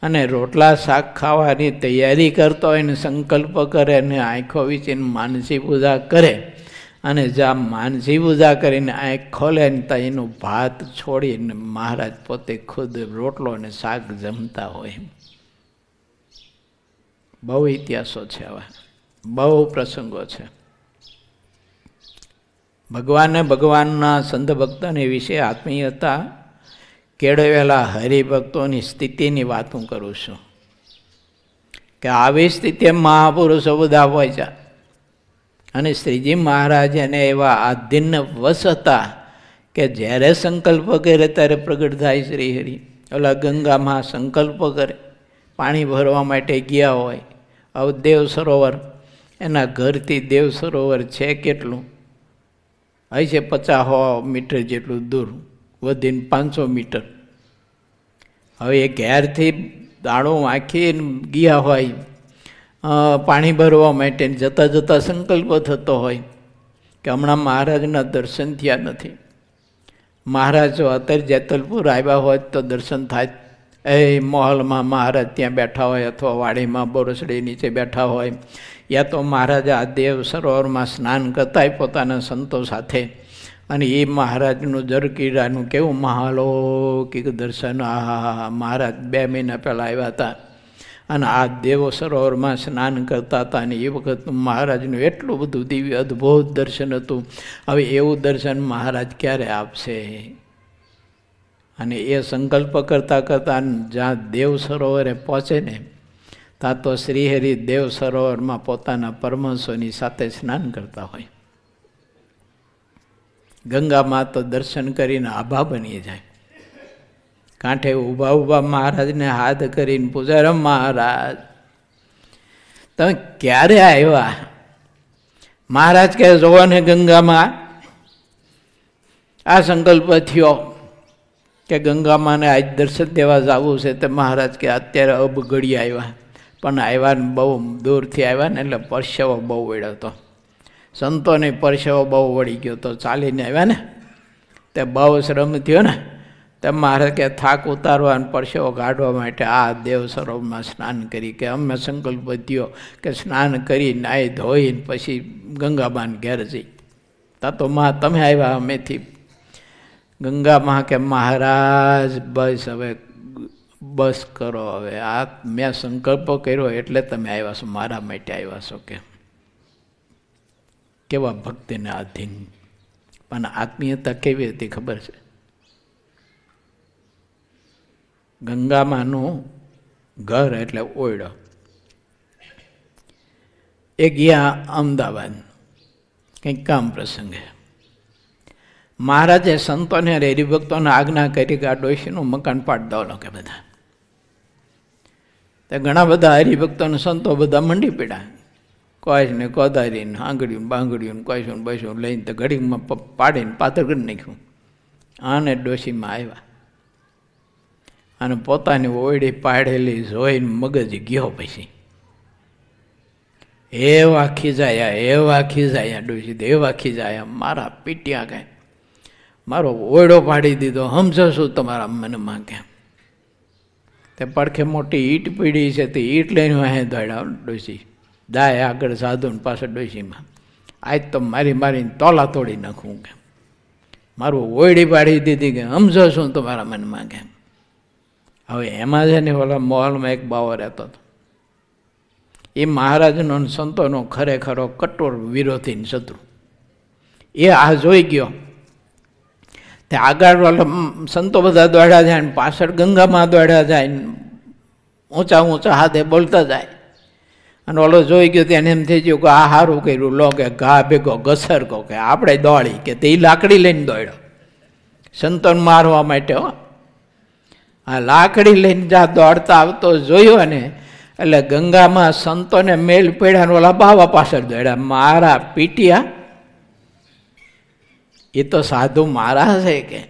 અને રોટલા શાક ખાવાની તૈયારી કરતો હોય ને સંકલ્પ કરે ને આંખો વીચીને માનસી પૂજા કરે અને જ્યાં માનસી પૂજા કરીને આંખ ખોલે ને તો એનું ભાત છોડીને મહારાજ પોતે ખુદ રોટલો અને શાક જમતા હોય. બહુ ઇતિહાસો છે, આવા બહુ પ્રસંગો છે. ભગવાને ભગવાનના સંત ભક્તોની વિશે આત્મીયતા કેળવેલા હરિભક્તોની સ્થિતિની વાત હું કરું છું કે આવી સ્થિતિ મહાપુરુષો બધા હોય છે અને શ્રીજી મહારાજ એને એવા આધીન વશ હતા કે જ્યારે સંકલ્પ કરે ત્યારે પ્રગટ થાય શ્રીહરિ. ઓલા ગંગામાં સંકલ્પ કરે, પાણી ભરવા માટે ગયા હોય, હવે દેવ સરોવર એના ઘરથી દેવ સરોવર છે કેટલું હોય છે, 50 મીટર જેટલું દૂર, વધીને 500 મીટર. હવે એ ઘેરથી દાણો વાંખીને ગયા હોય પાણી ભરવા માટે, જતાં જતાં સંકલ્પ થતો હોય કે હમણાં મહારાજના દર્શન થયા નથી. મહારાજ જો અત્યારે જેતલપુર આવ્યા હોય તો દર્શન થાય, એ મહોલમાં મહારાજ ત્યાં બેઠા હોય અથવા વાડીમાં બોરસડી નીચે બેઠા હોય, યા તો મહારાજ આ દેવ સરોવરમાં સ્નાન કરતા હોય પોતાના સંતો સાથે અને એ મહારાજનું જરકીરાનું કેવું મહાલૌકિક દર્શન. આ મહારાજ 2 મહિના પહેલાં આવ્યા હતા અને આ દેવ સરોવરમાં સ્નાન કરતા હતા અને એ વખતનું મહારાજનું એટલું બધું દિવ્ય અદ્ભુત દર્શન હતું. હવે એવું દર્શન મહારાજ ક્યારે આપશે? અને એ સંકલ્પ કરતાં કરતાં જ્યાં દેવ સરોવરે પહોંચે ને ત્યાં તો શ્રીહરિ દેવ સરોવરમાં પોતાના પરમહંસોની સાથે સ્નાન કરતા હોય. ગંગામાં તો દર્શન કરીને આભા બની જાય. કાંઠે ઊભા ઊભા મહારાજને હાથ કરીને પૂછે, મહારાજ તમે ક્યારે આવ્યા? મહારાજ કહે, જોવો ને ગંગામાં આ સંકલ્પ થયો કે ગંગામાને આજ દર્શન દેવા જવું છે. તે મહારાજ કે અત્યારે અબગડી આવ્યા, પણ આવ્યા ને બહુ દૂરથી આવ્યા ને એટલે પરસેવો બહુ વળ્યો હતો. સંતોને પરસેવો બહુ વળી ગયો તો ચાલીને આવ્યા ને તે બહુ શ્રમ થયો ને તે મહારાજ કે થાક ઉતારવા અને પરસેવો કાઢવા માટે આ દેવ સરોવરમાં સ્નાન કરી કે અમે સંકલ્પ થયો કે સ્નાન કરી નાહી ધોઈને પછી ગંગામાને ઘેર જઈ. તા તો માં તમે આવ્યા અમેથી. ગંગામાં કે મહારાજ બસ હવે બસ કરો, હવે આ મેં સંકલ્પ કર્યો એટલે તમે આવ્યા છો, મારા માટે આવ્યા છો. કે કેવા ભક્તિને આધીન. પણ આત્મીયતા કેવી હતી ખબર છે? ગંગામાનું ઘર એટલે ઓયડો. એ ગયા અમદાવાદ કંઈક કામ પ્રસંગે. મહારાજે સંતોને હરિભક્તોને આજ્ઞા કરી કે આ ડોશીનું મકાન પાડી દો કે બધા. તે ઘણા બધા હરિભક્તોને સંતો બધા મંડી પડ્યા, કોઈને કોદારીને આંગળીને બાંગળીને કોઈશું બૈશું લઈને તો ઘડીમાં પાડીને પાથર કરી નાખ્યું. આને ડોશીમાં આવ્યા અને પોતાની ઓયડી પાડેલી જોઈને મગજ ગયો. પછી એવા ખીજાયા ડોશી એવા ખીજાયા, મારા પીટ્યા કાંઈ, મારો ઓયડો પાડી દીધો, સમજો શું તમારા મનમાં? કેમ? તે પડખે મોટી ઈંટ પીડી છે તે ઈંટ લઈને વાહે દોડ્યા ડોશી. જાય આગળ સાધુને પાસે ડોશીમાં, આજ તો મારીને તોલા તોડી નાખું. કેમ? મારું ઓયડી પાડી દીધી, કે સમજો શું તમારા મનમાં? કેમ? હવે એમાં છે ને ઓલા મોહલમાં એક બાવો રહેતો હતો. એ મહારાજનો સંતોનો ખરેખરો કઠોર વિરોધી શત્રુ. એ આ જોઈ ગયો તે આગળ સંતો બધા દોડ્યા જાય ને પાછળ ગંગામાં દોડ્યા જાય ને ઊંચા ઊંચા હાથે બોલતા જાય. અને ઓલો જોઈ ગયો તેને એમ થઈ ગયું કે આ સારું કર્યું, લો કે ઘા ભેગો ઘસર કહો કે આપણે દોડી, કે તે લાકડી લઈને દોડ્યો સંતોને મારવા માટે. હો, આ લાકડી લઈને જ્યાં દોડતા આવતો જોયો ને એટલે ગંગામાં સંતોને મેલ પડ્યા ને ઓલા બાવા પાછળ દોડ્યા. મારા પીટિયા, એ તો સાધુ મારા છે કે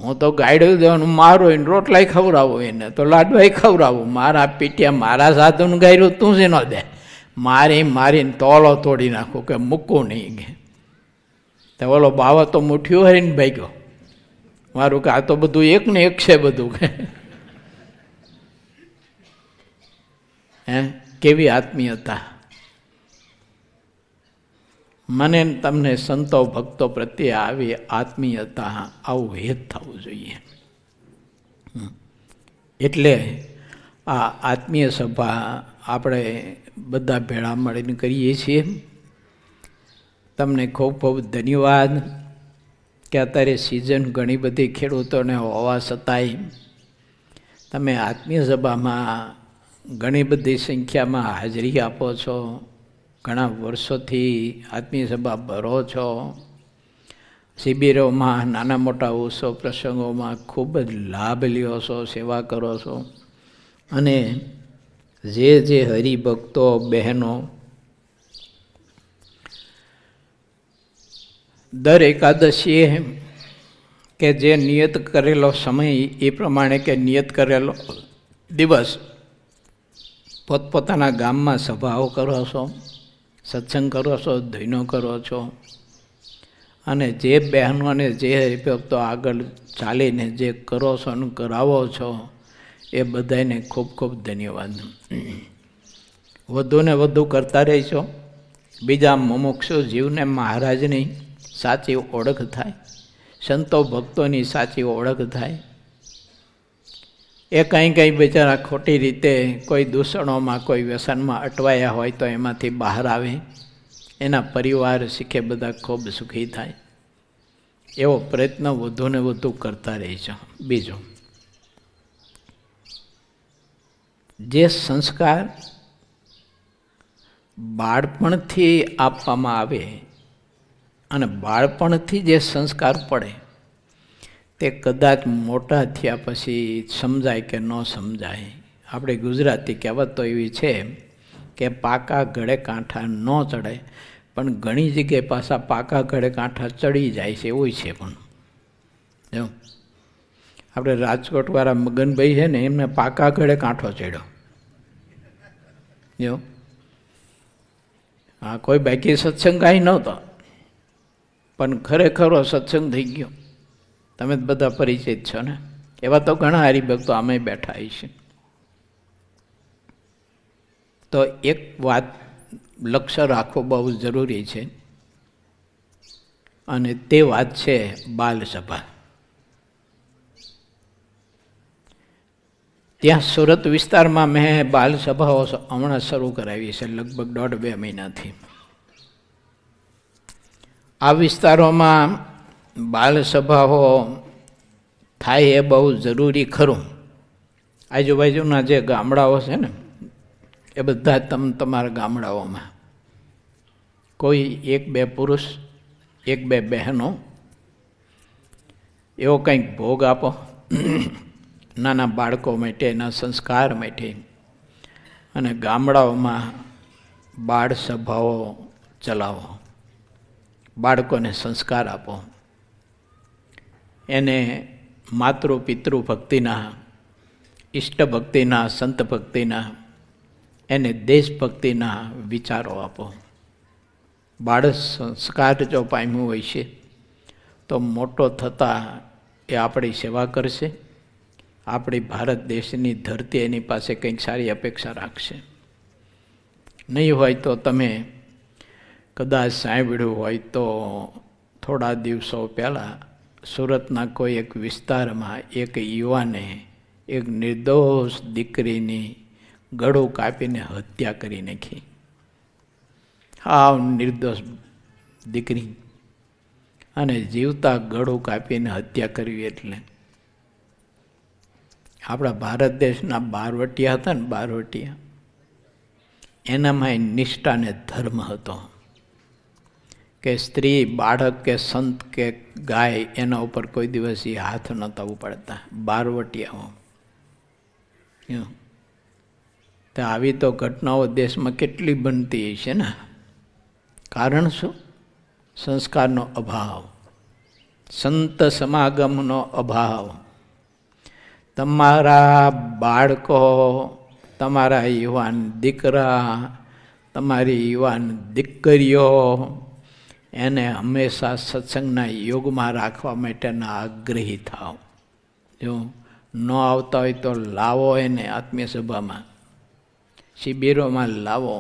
હું તો ગાયડું દેવાનું મારું એને રોટલાય ખવડાવું, એને તો લાડવાય ખવડાવું. મારા પીટિયા મારા સાધુને ગાયરું તું જ ન દે, મારીને તોલો તોડી નાખું કે મૂકવું નહીં કે. તો ઓલો બાવા તો મુઠ્ઠીઓ હરીને ભાગ્યો. મારું કે આ તો બધું એક ને એક છે બધું કે. હે, કેવી આત્મીયતા! મને તમને સંતો ભક્તો પ્રત્યે આવી આત્મીયતા, આવું હેત થવું જોઈએ. એટલે આ આત્મીય સભા આપણે બધા ભેળા મળીને કરીએ છીએ. તમને ખૂબ ખૂબ ધન્યવાદ કે અત્યારે સિઝન ઘણી બધી ખેડૂતોને હોવા છતાંય તમે આત્મીય સભામાં ઘણી બધી સંખ્યામાં હાજરી આપો છો. ઘણા વર્ષોથી આત્મીય સભા ભરો છો. શિબિરોમાં, નાના મોટા ઉત્સવ પ્રસંગોમાં ખૂબ જ લાભ લ્યો છો, સેવા કરો છો. અને જે હરિભક્તો બહેનો દર એકાદશીએ કે જે નિયત કરેલો સમય એ પ્રમાણે કે નિયત કરેલો દિવસ પોતપોતાના ગામમાં સભાઓ કરો છો, સત્સંગ કરો છો, ધૈનો કરો છો. અને જે બહેનોને જે હરિભક્તો આગળ ચાલીને જે કરો છો અને કરાવો છો એ બધાને ખૂબ ખૂબ ધન્યવાદ. વધુને વધુ કરતા રહીશો. બીજા મુમુક્ષુ જીવને મહારાજની સાચી ઓળખ થાય, સંતો ભક્તોની સાચી ઓળખ થાય. એ કંઈ બિચારા ખોટી રીતે કોઈ દૂષણોમાં, કોઈ વ્યસનમાં અટવાયા હોય તો એમાંથી બહાર આવે, એના પરિવાર શીખે, બધા ખૂબ સુખી થાય. એવો પ્રયત્ન વધુને વધુ કરતા રહીશો. બીજું, જે સંસ્કાર બાળપણથી આપવામાં આવે અને બાળપણથી જે સંસ્કાર પડે તે કદાચ મોટા થયા પછી સમજાય કે ન સમજાય. આપણે ગુજરાતી કહેવત તો એવી છે કે પાકા ગળે કાંઠા ન ચડે, પણ ઘણી જગ્યાએ પાછા પાકા ગળે કાંઠા ચડી જાય છે, એવું છે. પણ જો આપણે રાજકોટવાળા મગનભાઈ છે ને, એમને પાકા ગળે કાંઠો ચડ્યો. જો હા, કોઈ બાકી સત્સંગ કાંઈ નહોતો, પણ ખરેખરો સત્સંગ થઈ ગયો. તમે જ બધા પરિચિત છો ને. એવા તો ઘણા હરિભક્તો આમે બેઠા છે. તો એક વાત લક્ષ્ય રાખવું બહુ જરૂરી છે, અને તે વાત છે બાલસભા. ત્યાં સુરત વિસ્તારમાં મેં બાલસભાઓ હમણાં શરૂ કરાવી છે, લગભગ 1.5-2 મહિનાથી. આ વિસ્તારોમાં બાલસભાઓ થાય એ બહુ જરૂરી ખરું. આજુબાજુના જે ગામડાઓ છે ને એ બધા તમારા ગામડાઓમાં કોઈ 1-2 પુરુષ, 1-2 બહેનો એવો કંઈક ભોગ આપો નાના બાળકો માટે, એના સંસ્કાર માટે. અને ગામડાઓમાં બાળ સભાઓ ચલાવો, બાળકોને સંસ્કાર આપો, એને માતૃ પિતૃ ભક્તિના, ઈષ્ટ ભક્તિના, સંત ભક્તિના, એને દેશભક્તિના વિચારો આપો. બાળક સંસ્કાર જો પામ્યું હોય છે તો મોટો થતાં એ આપણી સેવા કરશે. આપણી ભારત દેશની ધરતી એની પાસે કંઈક સારી અપેક્ષા રાખશે. નહીં હોય તો તમે કદાચ સાંભળ્યું હોય તો થોડા દિવસો પહેલાં સુરતના કોઈ એક વિસ્તારમાં એક યુવાને એક નિર્દોષ દીકરીની ગળું કાપીને હત્યા કરી નાખી. હાવ નિર્દોષ દીકરી. અને જીવતા ગળું કાપીને હત્યા કરવી. એટલે આપણા ભારત દેશના બારવટિયા હતા ને, બારવટિયા, એનામાં નિષ્ઠાને ધર્મ હતો કે સ્ત્રી, બાળક કે સંત કે ગાય એના ઉપર કોઈ દિવસ એ હાથ નહોતા ઉપાડતા. બારવટિયાઓ. તો આવી તો ઘટનાઓ દેશમાં કેટલી બનતી છે ને. કારણ શું? સંસ્કારનો અભાવ, સંત સમાગમનો અભાવ. તમારા બાળકો, તમારા યુવાન દીકરા, તમારી યુવાન દીકરીઓ, એને હંમેશા સત્સંગના યોગમાં રાખવા માટેના આગ્રહી થાવ. જો ન આવતા હોય તો લાવો એને આત્મીય સભામાં, શિબિરોમાં લાવો.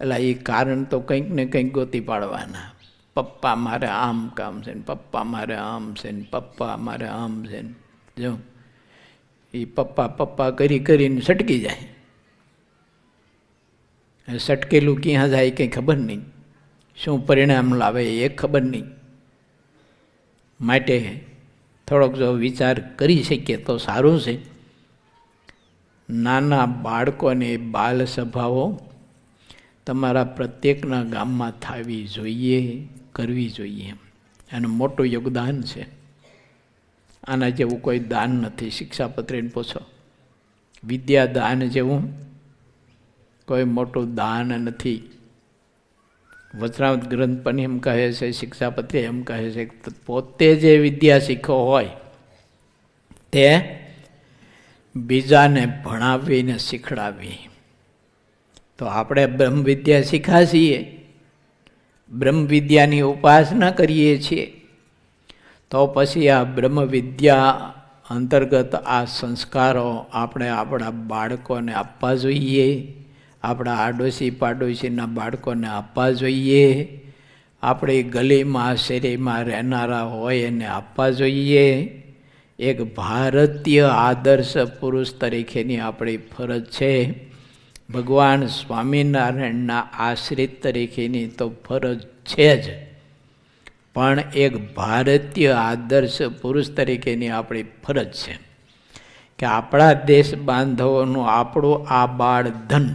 એટલે એ કારણ તો કંઈક ને કંઈક ગોતી પાડવાના. પપ્પા મારે આમ કામ છે ને, પપ્પા મારે આમ છે ને, પપ્પા મારે આમ છે ને. જો એ પપ્પા પપ્પા કરી કરીને સટકી જાય. સટકેલું ક્યાં જાય કંઈ ખબર નહીં, શું પરિણામ લાવે એ ખબર નહીં. માટે થોડોક જો વિચાર કરી શકીએ તો સારું છે. નાના બાળકોને બાલ સભાઓ તમારા પ્રત્યેકના ગામમાં થવી જોઈએ, કરવી જોઈએ. એનું મોટું યોગદાન છે. આના જેવું કોઈ દાન નથી. શિક્ષાપત્રીને પૂછો, વિદ્યા દાન જેવું કોઈ મોટું દાન નથી. વચનામૃત ગ્રંથ પણ એમ કહે છે, શિક્ષાપત્રી એમ કહે છે કે પોતે જે વિદ્યા શીખો હોય તે બીજાને ભણાવીને શીખડાવી. તો આપણે બ્રહ્મ વિદ્યા શીખ્યા છીએ, બ્રહ્મ વિદ્યાની ઉપાસના કરીએ છીએ, તો પછી આ બ્રહ્મ વિદ્યા અંતર્ગત આ સંસ્કારો આપણે આપણા બાળકોને આપવા જોઈએ, આપણા આડોશી પાડોશીના બાળકોને આપવા જોઈએ, આપણી ગલીમાં શેરીમાં રહેનારા હોય એને આપવા જોઈએ. એક ભારતીય આદર્શ પુરુષ તરીકેની આપણી ફરજ છે. ભગવાન સ્વામિનારાયણના આશ્રિત તરીકેની તો ફરજ છે જ, પણ એક ભારતીય આદર્શ પુરુષ તરીકેની આપણી ફરજ છે કે આપણા દેશ બાંધવોનું આપણું આ બાળ ધન,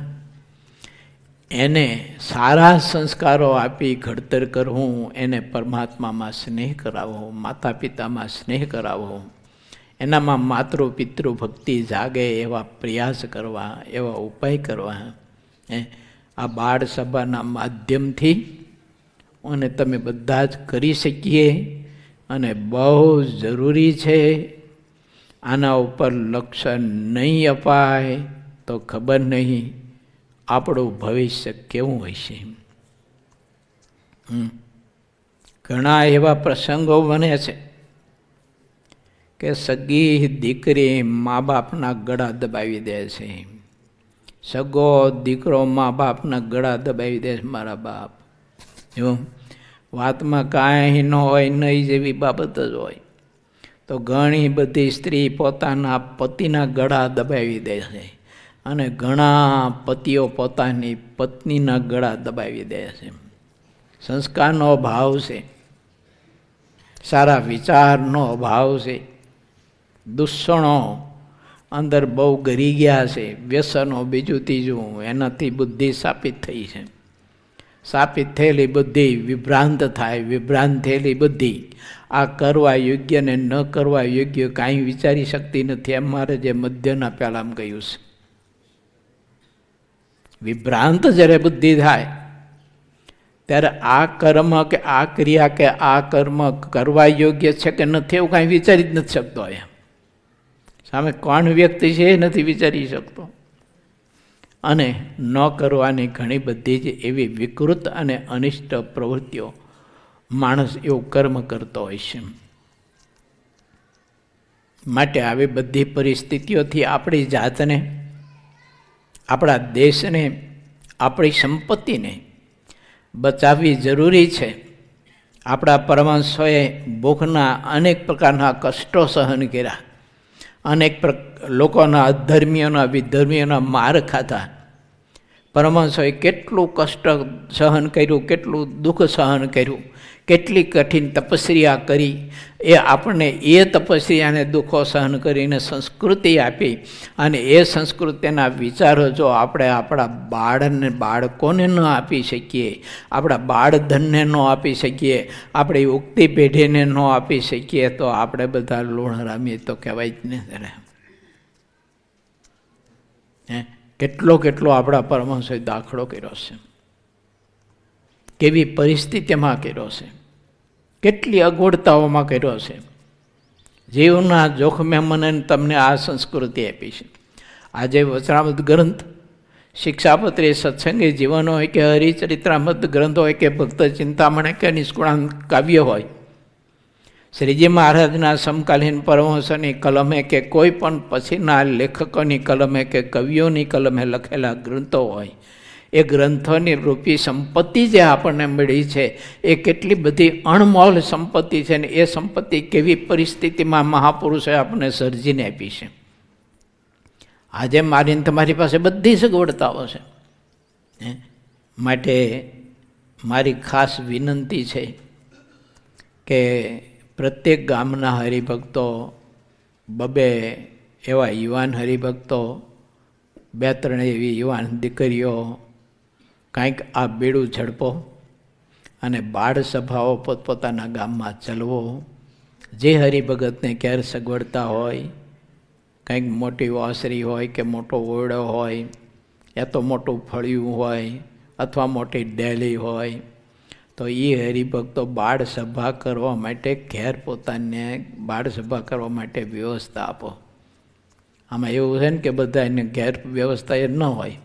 એને સારા સંસ્કારો આપી ઘડતર કરવું, એને પરમાત્મામાં સ્નેહ કરાવવો, માતા પિતામાં સ્નેહ કરાવવો, એનામાં માતૃ પિતૃ ભક્તિ જાગે એવા પ્રયાસ કરવા, એવા ઉપાય કરવા. આ બાળ સભાના માધ્યમથી અને તમે બધા જ કરી શકીએ. અને બહુ જરૂરી છે. આના ઉપર લક્ષ્ય નહીં અપાય તો ખબર નહીં આપણું ભવિષ્ય કેવું હશે. ઘણા એવા પ્રસંગો બને છે કે સગી દીકરી મા બાપના ગળા દબાવી દે છે, સગો દીકરો મા બાપના ગળા દબાવી દે છે. મારા બાપ, જો વાતમાં કાંઈ ન હોય, નહીં જેવી બાબત જ હોય, તો ઘણી બધી સ્ત્રી પોતાના પતિના ગળા દબાવી દે છે, અને ઘણા પતિઓ પોતાની પત્નીના ગળા દબાવી દે છે. સંસ્કારનો અભાવ છે, સારા વિચારનો અભાવ છે, દૂષણો અંદર બહુ ગરી ગયા છે, વ્યસનો બીજું ત્રીજું, એનાથી બુદ્ધિ સ્થાપિત થઈ છે. સ્થાપિત થયેલી બુદ્ધિ વિભ્રાંત થાય, વિભ્રાંત થયેલી બુદ્ધિ આ કરવા યોગ્ય ને ન કરવા યોગ્ય કાંઈ વિચારી શકતી નથી. એમ મારે જે મધ્યના પહેલાં કહ્યું છે, વિભ્રાંત જ્યારે બુદ્ધિ થાય ત્યારે આ કર્મ કે આ ક્રિયા કે આ કર્મ કરવા યોગ્ય છે કે નથી એવું કાંઈ વિચારી જ નથી શકતો. એમ સામે કોણ વ્યક્તિ છે એ નથી વિચારી શકતો. અને ન કરવાની ઘણી બધી જ એવી વિકૃત અને અનિષ્ટ પ્રવૃત્તિઓ માણસ એવું કર્મ કરતો હોય છે. માટે આવી બધી પરિસ્થિતિઓથી આપણી જાતને, આપણા દેશને, આપણી સંપત્તિને બચાવવી જરૂરી છે. આપણા પરમહંસોએ ભૂખના અનેક પ્રકારના કષ્ટો સહન કર્યા, અનેક લોકોના અધર્મીઓના વિધર્મીઓના માર ખાધા. પરમહંસોએ કેટલું કષ્ટ સહન કર્યું, કેટલું દુઃખ સહન કર્યું, કેટલી કઠિન તપસ્યા કરી, એ આપણને એ તપસ્યાને દુઃખો સહન કરીને સંસ્કૃતિ આપી, અને એ સંસ્કૃતિના વિચારો જો આપણે આપણા બાળકોને ન આપી શકીએ, આપણા બાળધનને ન આપી શકીએ, આપણી ઉગતી પેઢીને ન આપી શકીએ, તો આપણે બધા લૂણ રામીએ તો કહેવાય જ નહીં. કેટલો આપણા પરમહંસોએ દાખલો કર્યો છે, કેવી પરિસ્થિતિમાં કર્યો છે, કેટલી અગવડતાઓમાં કર્યો છે. જીવના જોખમે મને તમને આ સંસ્કૃતિ આપી છે. આજે વચનામૃત ગ્રંથ, શિક્ષાપત્રી, સત્સંગી જીવન હોય કે હરિચરિત્રામૃત ગ્રંથ હોય કે ભક્ત ચિંતામણી કે નિષ્કુળાન કાવ્ય હોય, શ્રીજી મહારાજના સમકાલીન પરમહંસોની કલમે કે કોઈ પણ પછીના લેખકોની કલમે કે કવિઓની કલમે લખેલા ગ્રંથો હોય, એ ગ્રંથોની રૂપી સંપત્તિ જે આપણને મળી છે એ કેટલી બધી અણમોલ સંપત્તિ છે, ને એ સંપત્તિ કેવી પરિસ્થિતિમાં મહાપુરુષોએ આપણને સર્જીને આપી છે. આજે મારી તમારી પાસે બધી સગવડતાઓ છે, માટે મારી ખાસ વિનંતી છે કે પ્રત્યેક ગામના હરિભક્તો, બબે એવા યુવાન હરિભક્તો, 2-3 એવી યુવાન દીકરીઓ કાંઈક આ બેડું ઝડપો અને બાળ સભાઓ પોતપોતાના ગામમાં ચલવો. જે હરિભગતને ક્યારે સગવડતા હોય, કંઈક મોટી વાસરી હોય કે મોટો ઓરડો હોય, યા તો મોટું ફળિયું હોય અથવા મોટી ડેલી હોય, તો એ હરિભક્તો બાળ સભા કરવા માટે ઘેર પોતાને બાળ સભા કરવા માટે વ્યવસ્થા આપો. આમાં એવું છે ને કે બધા એને ઘેર વ્યવસ્થા એ ન હોય,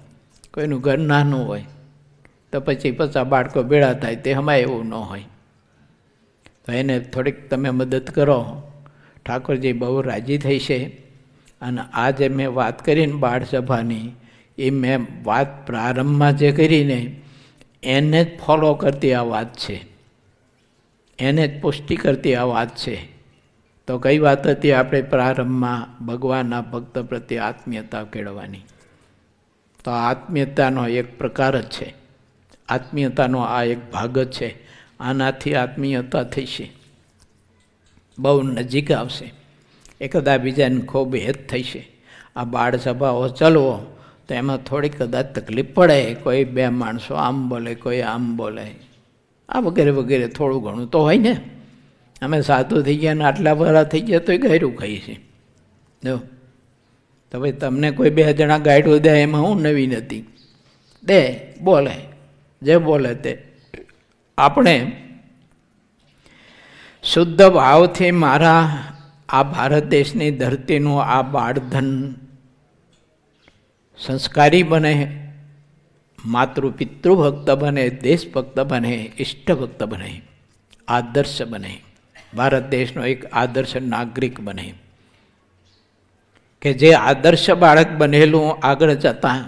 કોઈનું ઘર નાનું હોય તો પછી 50 બાળકો ભેળા થાય, તે એમાં એવું ન હોય. તો એને થોડીક તમે મદદ કરો, ઠાકોરજી બહુ રાજી થઈ છે. અને આ જે મેં વાત કરીને બાળ સભાની, એ મેં વાત પ્રારંભમાં જે કરીને એને જ ફોલો કરતી આ વાત છે, એને જ પુષ્ટિ કરતી આ વાત છે. તો કઈ વાત હતી આપણે પ્રારંભમાં? ભગવાનના ભક્ત પ્રત્યે આત્મીયતા કેળવવાની. તો આત્મીયતાનો એક પ્રકાર જ છે, આત્મીયતાનો આ એક ભાગ જ છે. આનાથી આત્મીયતા થશે, બહુ નજીક આવશે, એકદા બીજાને ખૂબ હેત થશે. આ બાળ સભાઓ ચલવો તો એમાં થોડી કદાચ તકલીફ પડે, કોઈ 2 માણસો આમ બોલે, કોઈ આમ બોલે, આ વગેરે વગેરે થોડું ઘણું તો હોય ને. અમે સાધુ થઈ ગયા ને આટલા બધા થઈ ગયા તોય ગાયરું ખાઈએ છીએ. જો તો ભાઈ તમને કોઈ 2 જણા ગાયડું દે એમાં હું નવી નથી, દે બોલે જે બોલે તે. આપણે શુદ્ધ ભાવથી મારા આ ભારત દેશની ધરતીનું આ બાળધન સંસ્કારી બને, માતૃ પિતૃભક્ત બને, દેશભક્ત બને, ઇષ્ટભક્ત બને, આદર્શ બને, ભારત દેશનો એક આદર્શ નાગરિક બને, કે જે આદર્શ બાળક બનેલું આગળ જતાં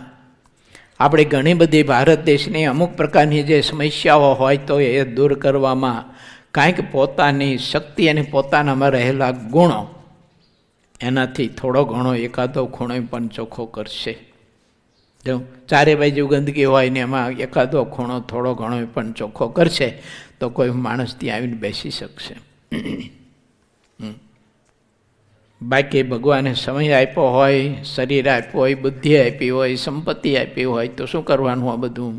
આપણી ઘણી બધી ભારત દેશની અમુક પ્રકારની જે સમસ્યાઓ હોય તો એ દૂર કરવામાં કાંઈક પોતાની શક્તિ અને પોતાનામાં રહેલા ગુણો એનાથી થોડો ઘણો એકાદો ખૂણો પણ ચોખ્ખો કરશે. જો ચારે બાજુ ગંદકી હોય ને એમાં એકાદો ખૂણો થોડો ઘણો પણ ચોખ્ખો કરશે તો કોઈ માણસ ત્યાં આવીને બેસી શકશે. બાકી ભગવાને સમય આપ્યો હોય, શરીર આપ્યું હોય, બુદ્ધિ આપી હોય, સંપત્તિ આપી હોય તો શું કરવાનું? આ બધું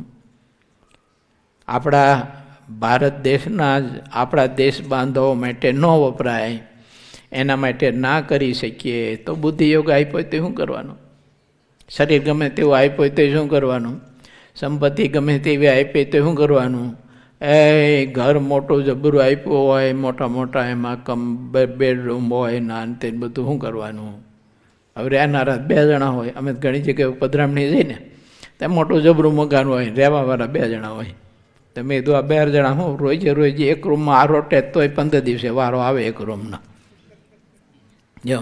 આપણા ભારત દેશના જ આપણા દેશ બાંધવો માટે ન વપરાય, એના માટે ના કરી શકીએ તો બુદ્ધિયોગ આપ્યો હોય તો શું કરવાનું? શરીર ગમે તેવું આપ્યું હોય તો શું કરવાનું? સંપત્તિ ગમે તેવી આપી તો શું કરવાનું? એ ઘર મોટું જબરું આપ્યું હોય, મોટા મોટા એમાં બેડરૂમ હોય ના તે બધું શું કરવાનું? હવે રહેનારા 2 જણા હોય, અમે ઘણી જગ્યાએ પધરામણી જઈને ત્યાં મોટું જબરું મકાન હોય, રહેવાવાળા 2 જણા હોય. તમે કીધું આ 2 જણા હું રોજે એક રૂમમાં આ રોટે તોય 15 દિવસે વારો આવે એક રૂમનો. જો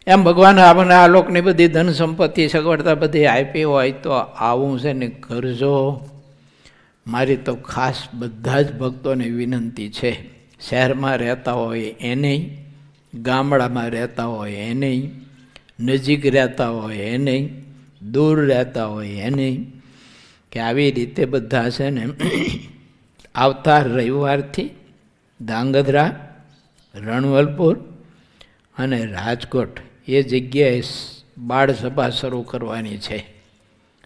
એમ ભગવાન આપણને આ લોકની બધી ધન સંપત્તિ સગવડતા બધી આપી હોય તો આવું છે ને કરજો. મારી તો ખાસ બધા જ ભક્તોને વિનંતી છે, શહેરમાં રહેતા હોય એને, ગામડામાં રહેતા હોય એને, નજીક રહેતા હોય એને, દૂર રહેતા હોય એને, કે આવી રીતે બધા છે ને આવતા રવિવારથી ધાંગધ્રા, રણવલપુર અને રાજકોટ એ જગ્યાએ બાળસભા શરૂ કરવાની છે.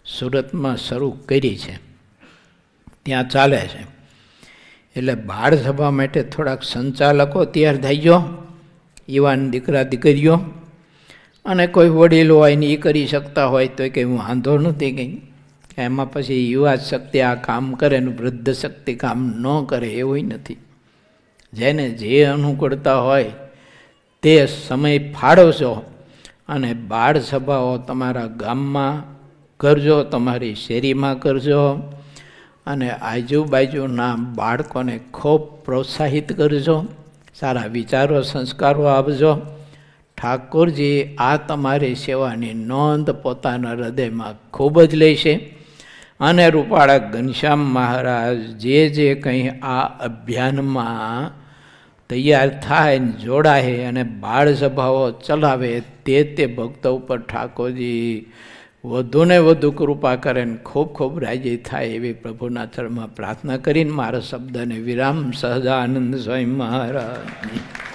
સુરતમાં શરૂ કરી છે, ત્યાં ચાલે છે. એટલે બાળસભા માટે થોડાક સંચાલકો તૈયાર થઈ ગયો, યુવાન દીકરા દીકરીઓ, અને કોઈ વડીલો હોય ને એ કરી શકતા હોય તો કંઈ વાંધો નથી. કંઈ એમાં પછી યુવા શક્તિ આ કામ કરે ને વૃદ્ધ શક્તિ કામ ન કરે એવું નથી. જેને જે અનુકૂળતા હોય તે સમય ફાળવશો અને બાળસભાઓ તમારા ગામમાં કરજો, તમારી શેરીમાં કરજો, અને આજુબાજુના બાળકોને ખૂબ પ્રોત્સાહિત કરજો, સારા વિચારો સંસ્કારો આપજો. ઠાકોરજી આ તમારી સેવાની નોંધ પોતાના હૃદયમાં ખૂબ જ લેશે. અને રૂપાળા ઘનશ્યામ મહારાજ જે કંઈ આ અભિયાનમાં તૈયાર થાય, જોડાય અને બાળસભાઓ ચલાવે તે ભક્તો ઉપર ઠાકોરજી વધુને વધુ કૃપા કરે ને ખૂબ ખૂબ રાજી થાય એવી પ્રભુના ચરણમાં પ્રાર્થના કરીને મારા શબ્દને વિરામ. સહજાનંદ સ્વામી મહારાજ.